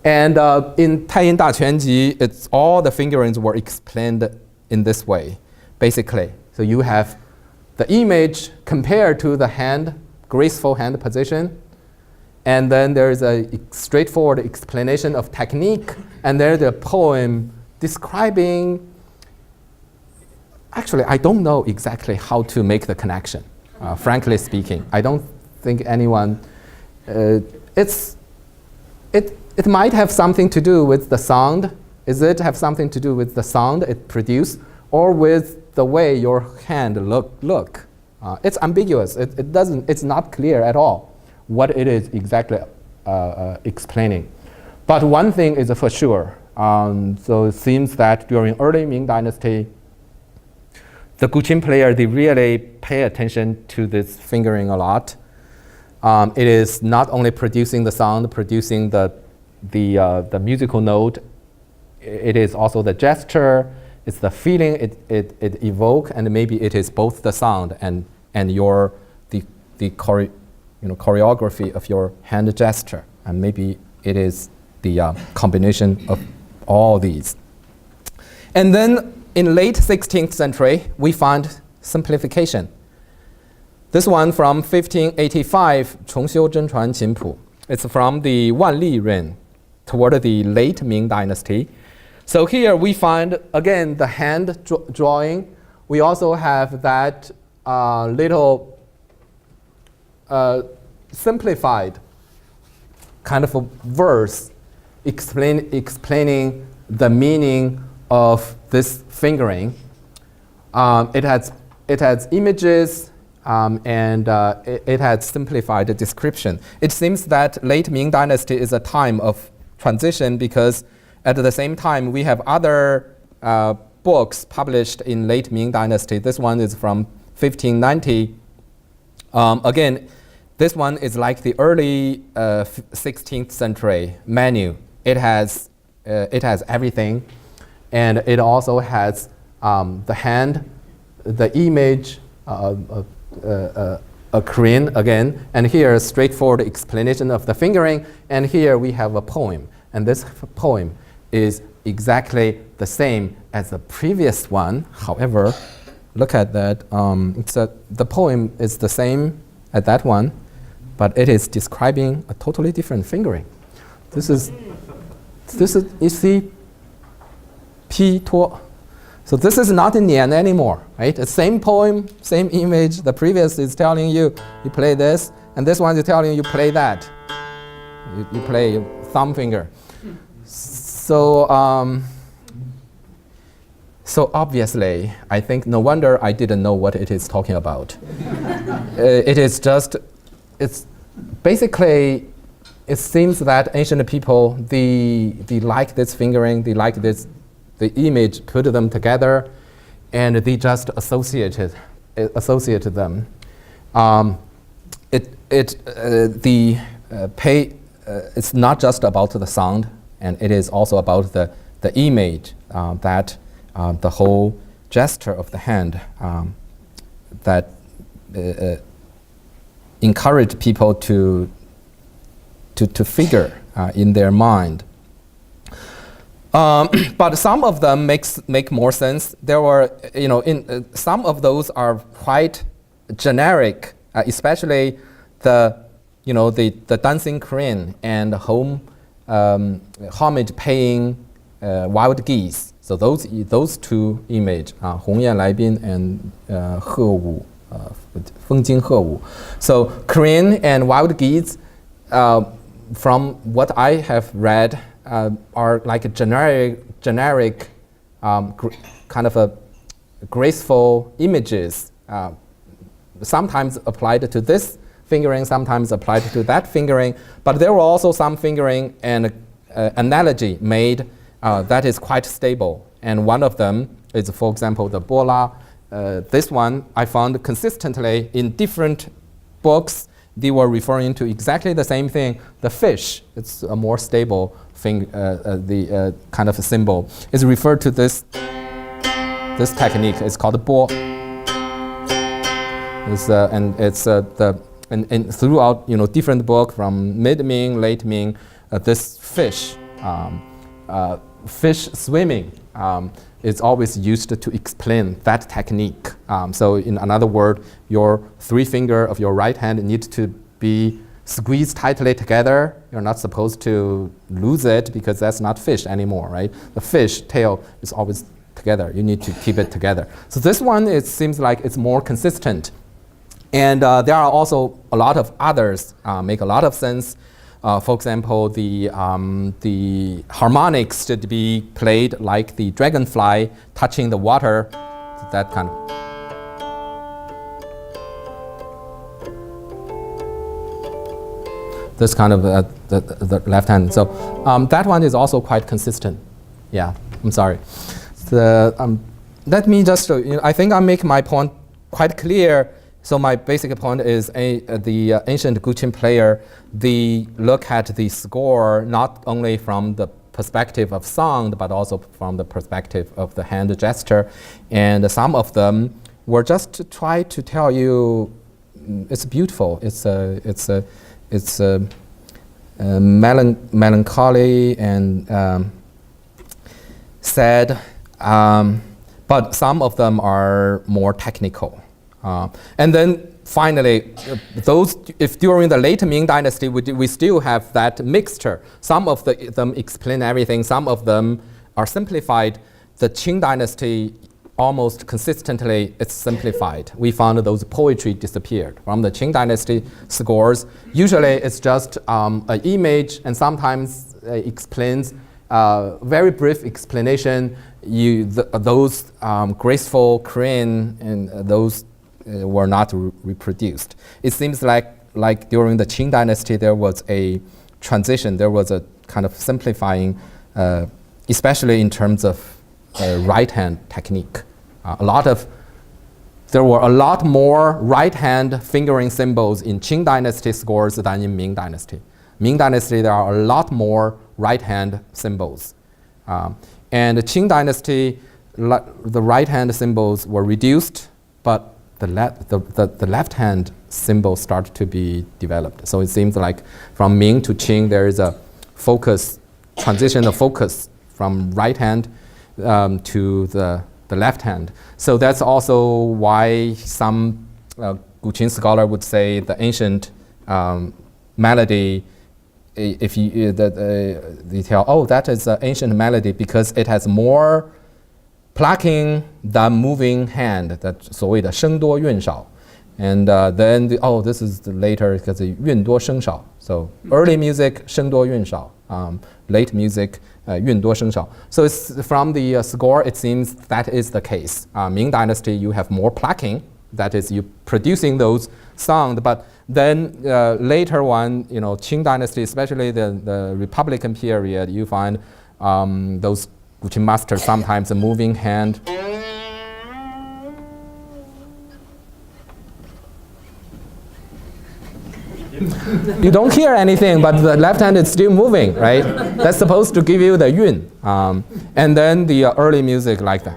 In Tywin Daquanji, it's all the fingerings were explained in this way, basically. So you have the image compared to the hand, graceful hand position, and then there is a straightforward explanation of technique, and there's a poem describing. Actually, I don't know exactly how to make the connection. Frankly speaking, I don't think anyone. It might have something to do with the sound. Is it have something to do with the sound it produces, or with the way your hand look? It's ambiguous. It's not clear at all what it is exactly explaining. But one thing is for sure. So it seems that during early Ming Dynasty, the guqin player, they really pay attention to this fingering a lot. It is not only producing the sound, producing the musical note. It is also the gesture. It's the feeling it evoke, and maybe it is both the sound and the choreography of your hand gesture, and maybe it is the combination of all these. And then in late 16th century, we find simplification. This one from 1585, 重修真传琴谱. It's from the Wanli reign, toward the late Ming Dynasty. So here we find, again, the hand drawing. We also have that little simplified kind of a verse explaining the meaning of this fingering. It has images, and it has simplified description. It seems that late Ming Dynasty is a time of transition, because at the same time we have other books published in late Ming Dynasty. This one is from 1590. Again, this one is like the early 16th century menu. It has everything, and it also has the hand, the image, a korean again, and here a straightforward explanation of the fingering, and here we have a poem. And this poem is exactly the same as the previous one. However, look at that. The poem is the same as that one, but it is describing a totally different fingering. This is you see, pi tuo. So this is not in nian anymore, right? The same poem, same image. The previous is telling you, you play this, and this one is telling you play that. You play your thumb finger. So, so obviously, I think no wonder I didn't know what it is talking about. It is just, it's basically, it seems that ancient people, they like this fingering, they like this, the image, put them together, and they just associated them. It's not just about the sound, and it is also about the image, that the whole gesture of the hand that encourage people to figure in their mind. But some of them make more sense. There were, some of those are quite generic, especially the dancing crane and homage paying wild geese. So those two images, 鸿雁来宾 and 鹤舞, 风惊鹤舞. So crane and wild geese, from what I have read, are like a generic kind of a graceful images, sometimes applied to this fingering, sometimes applied to that fingering. But there were also some fingering and analogy made that is quite stable. And one of them is, for example, the bola. This one I found consistently in different books. They were referring to exactly the same thing. The fish, it's a more stable thing, kind of a symbol. It's referred to this technique. It's called the bo. And it's and throughout different book from mid-Ming, late Ming, this fish swimming is always used to explain that technique. So in another word, your three finger of your right hand needs to be squeezed tightly together. You're not supposed to lose it because that's not fish anymore, right? The fish tail is always together. You need to keep it together. So this one, it seems like it's more consistent. And there are also a lot of others make a lot of sense. For example, the harmonics should be played like the dragonfly touching the water, that kind of. This kind of the left hand. So that one is also quite consistent. Yeah, I'm sorry. Let me just, I think I make my point quite clear. So my basic point is the ancient guqin player, they look at the score not only from the perspective of sound, but also from the perspective of the hand gesture. And some of them were just to try to tell you it's beautiful. It's melancholy and sad, but some of them are more technical. And then finally, if during the late Ming Dynasty, we still have that mixture. Some of them explain everything, some of them are simplified. The Qing Dynasty, almost consistently, it's simplified. We found those poetry disappeared from the Qing Dynasty scores. Usually it's just an image, and sometimes explains, very brief explanation. Those graceful crane and those were not reproduced. It seems like during the Qing Dynasty there was a transition. There was a kind of simplifying, especially in terms of right hand technique. There were a lot more right hand fingering symbols in Qing Dynasty scores than in Ming Dynasty. Ming Dynasty there are a lot more right hand symbols, and the Qing Dynasty the right hand symbols were reduced, but the left hand symbol start to be developed. So it seems like from Ming to Qing, there is a transition of focus from right hand to the left hand. So that's also why some guqin scholar would say the ancient melody, if you they tell, oh, that is an ancient melody because it has more plucking than moving hand, that 所谓的声多韵少. And then, this is the later because 韵多声少. So early music, 声多韵少. Late music, 韵多声少. So it's from the score, it seems that is the case. Ming Dynasty, you have more plucking, that is, you producing those sound. But then later one, Qing Dynasty, especially the Republican period, you find those guqin masters sometimes a moving hand. You don't hear anything, but the left hand is still moving, right? That's supposed to give you the yun. And then the early music like that.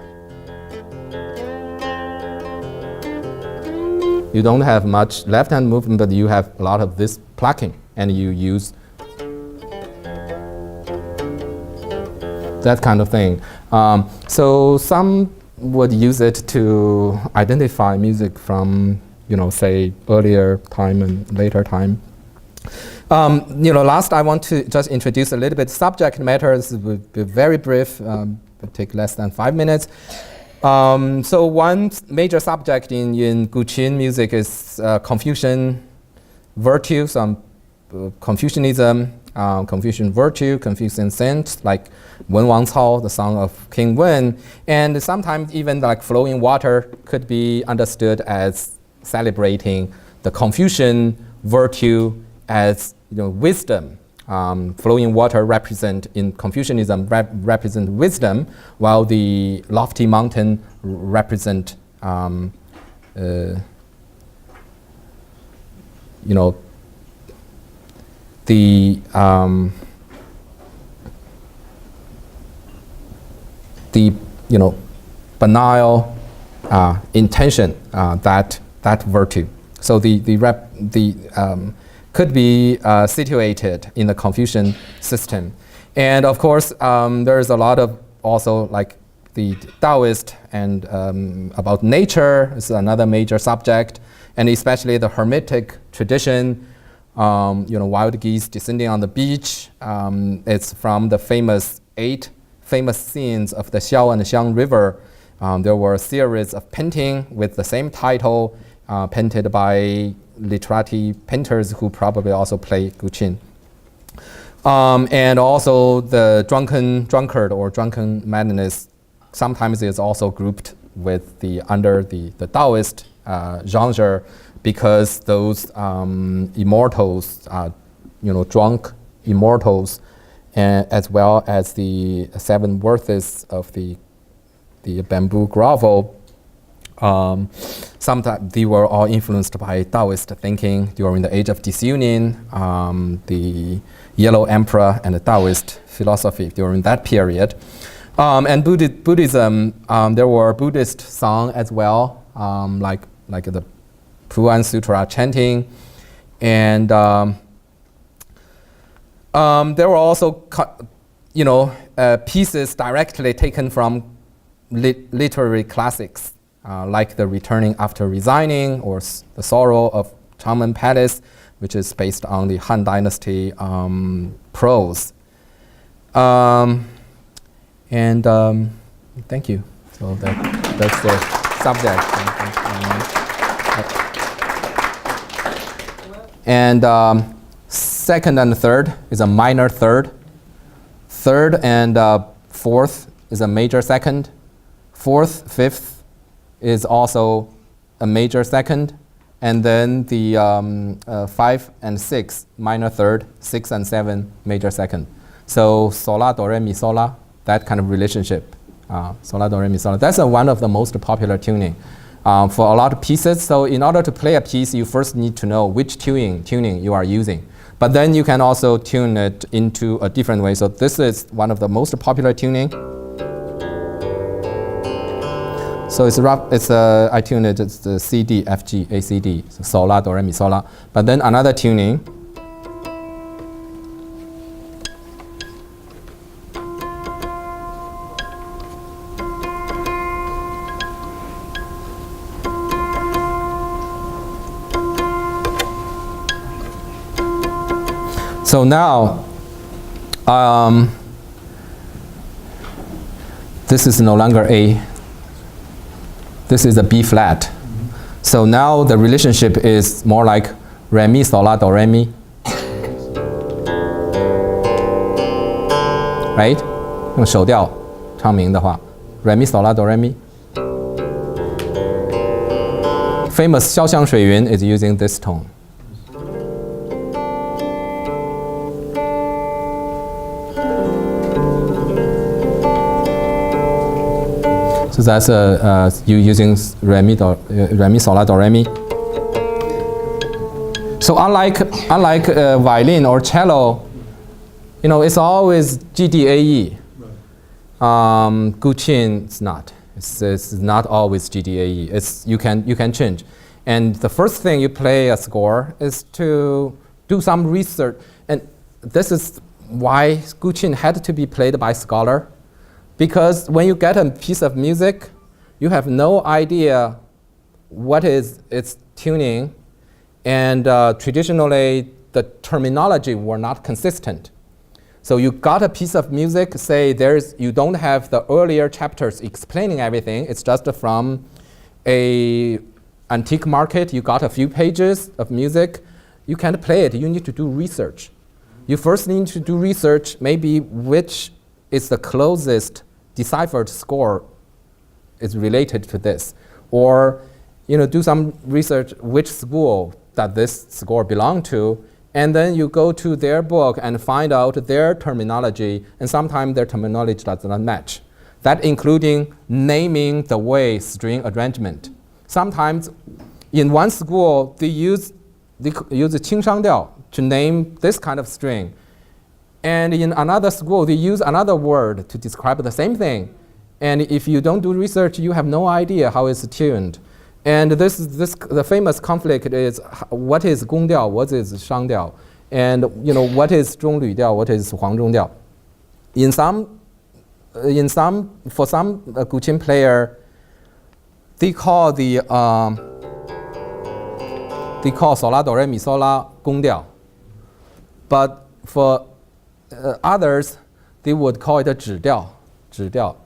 You don't have much left hand movement, but you have a lot of this plucking, and you use that kind of thing. So some would use it to identify music from, say earlier time and later time. Last I want to just introduce a little bit subject matters. Will be very brief, will take less than 5 minutes. So one major subject in guqin music is Confucian virtues, Confucianism, Confucian virtue, Confucian saints, like Wen Wang Cao, the song of King Wen, and sometimes even like flowing water could be understood as celebrating the Confucian virtue as wisdom. Flowing water represent in Confucianism represent wisdom, while the lofty mountain represent the banal intention, that virtue. So the could be situated in the Confucian system. And of course, there's a lot of also like the Taoist and about nature is another major subject, and especially the Hermetic tradition, wild geese descending on the beach. It's from the 8 famous scenes of the Xiao and Xiang River. There were a series of painting with the same title, painted by literati painters who probably also play guqin. And also the drunkard or drunken madness sometimes is also grouped with under the Taoist genre, because those immortals, drunk immortals, as well as the 7 Worthies of the bamboo grovel. Sometimes they were all influenced by Taoist thinking during the Age of Disunion, the Yellow Emperor, and the Taoist philosophy during that period. And Buddhism, there were Buddhist songs as well, like the Puan Sutra chanting, and there were also pieces directly taken from literary classics. Like the Returning After Resigning, or the Sorrow of Changmen Palace, which is based on the Han Dynasty prose. Thank you. So that's the subject. And second and third is a minor third. Third and fourth is a major second. Fourth, fifth is also a major second, and then the 5 and 6 minor third, 6 and 7 major second. So sol la do re mi sol la, that kind of relationship. Sol la do re mi sol la. That's one of the most popular tuning for a lot of pieces. So in order to play a piece, you first need to know which tuning you are using. But then you can also tune it into a different way. So this is one of the most popular tuning. So it's rough. It's I tune it. It's the C D F G A C D. So sol la do re mi sol la. But then another tuning. So now, this is no longer A. This is a B flat. So now the relationship is more like re mi sol la do re mi. Right? 用手调唱名的话 ，re mi sol la do re mi. Famous 潇湘水云 is using this tone. So that's you using re mi sol la do re mi. So unlike violin or cello, you know, it's always G D A E. Guqin it's not. It's not always G D A E. It's you can change. And the first thing you play a score is to do some research, and this is why guqin had to be played by scholar. Because when you get a piece of music, you have no idea what is its tuning, and traditionally the terminology were not consistent. So you got a piece of music, say you don't have the earlier chapters explaining everything, it's just from a antique market, you got a few pages of music, you can't play it, you need to do research. You first need to do research, maybe which is the closest deciphered score is related to this, or do some research which school that this score belong to, and then you go to their book and find out their terminology, and sometimes their terminology does not match. That including naming the way string arrangement. Sometimes in one school they use the qingshangdiao to name this kind of string. And in another school, they use another word to describe the same thing. And if you don't do research, you have no idea how it's tuned. And the famous conflict is what is gongdiao, what is shangdiao, and what is zhonglüdiao, what is huangzhongdiao. For some guqin player, they call sol la do re mi sol la gongdiao. But for others, they would call it a 指调.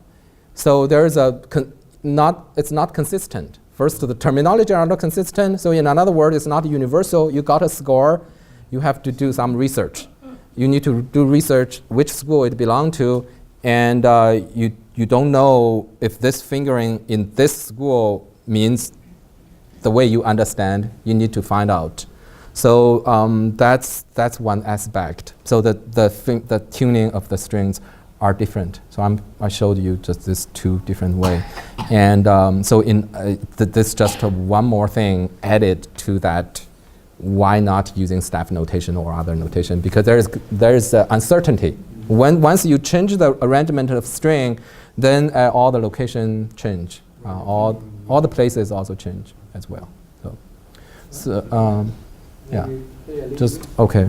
So there's it's not consistent. First, the terminology are not consistent. So in another word, it's not universal. You got a score, you have to do some research. You need to do research which school it belongs to, and you don't know if this fingering in this school means the way you understand. You need to find out. So that's one aspect. So the tuning of the strings are different. So I showed you just this two different way, and so this just one more thing added to that. Why not using staff notation or other notation? Because there is uncertainty. Once you change the arrangement of string, then all the location change. All the places also change as well. So yeah, just okay.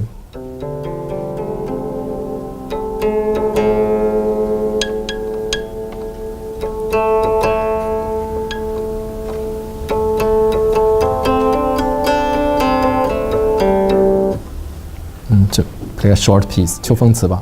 To play a short piece, 秋风词吧，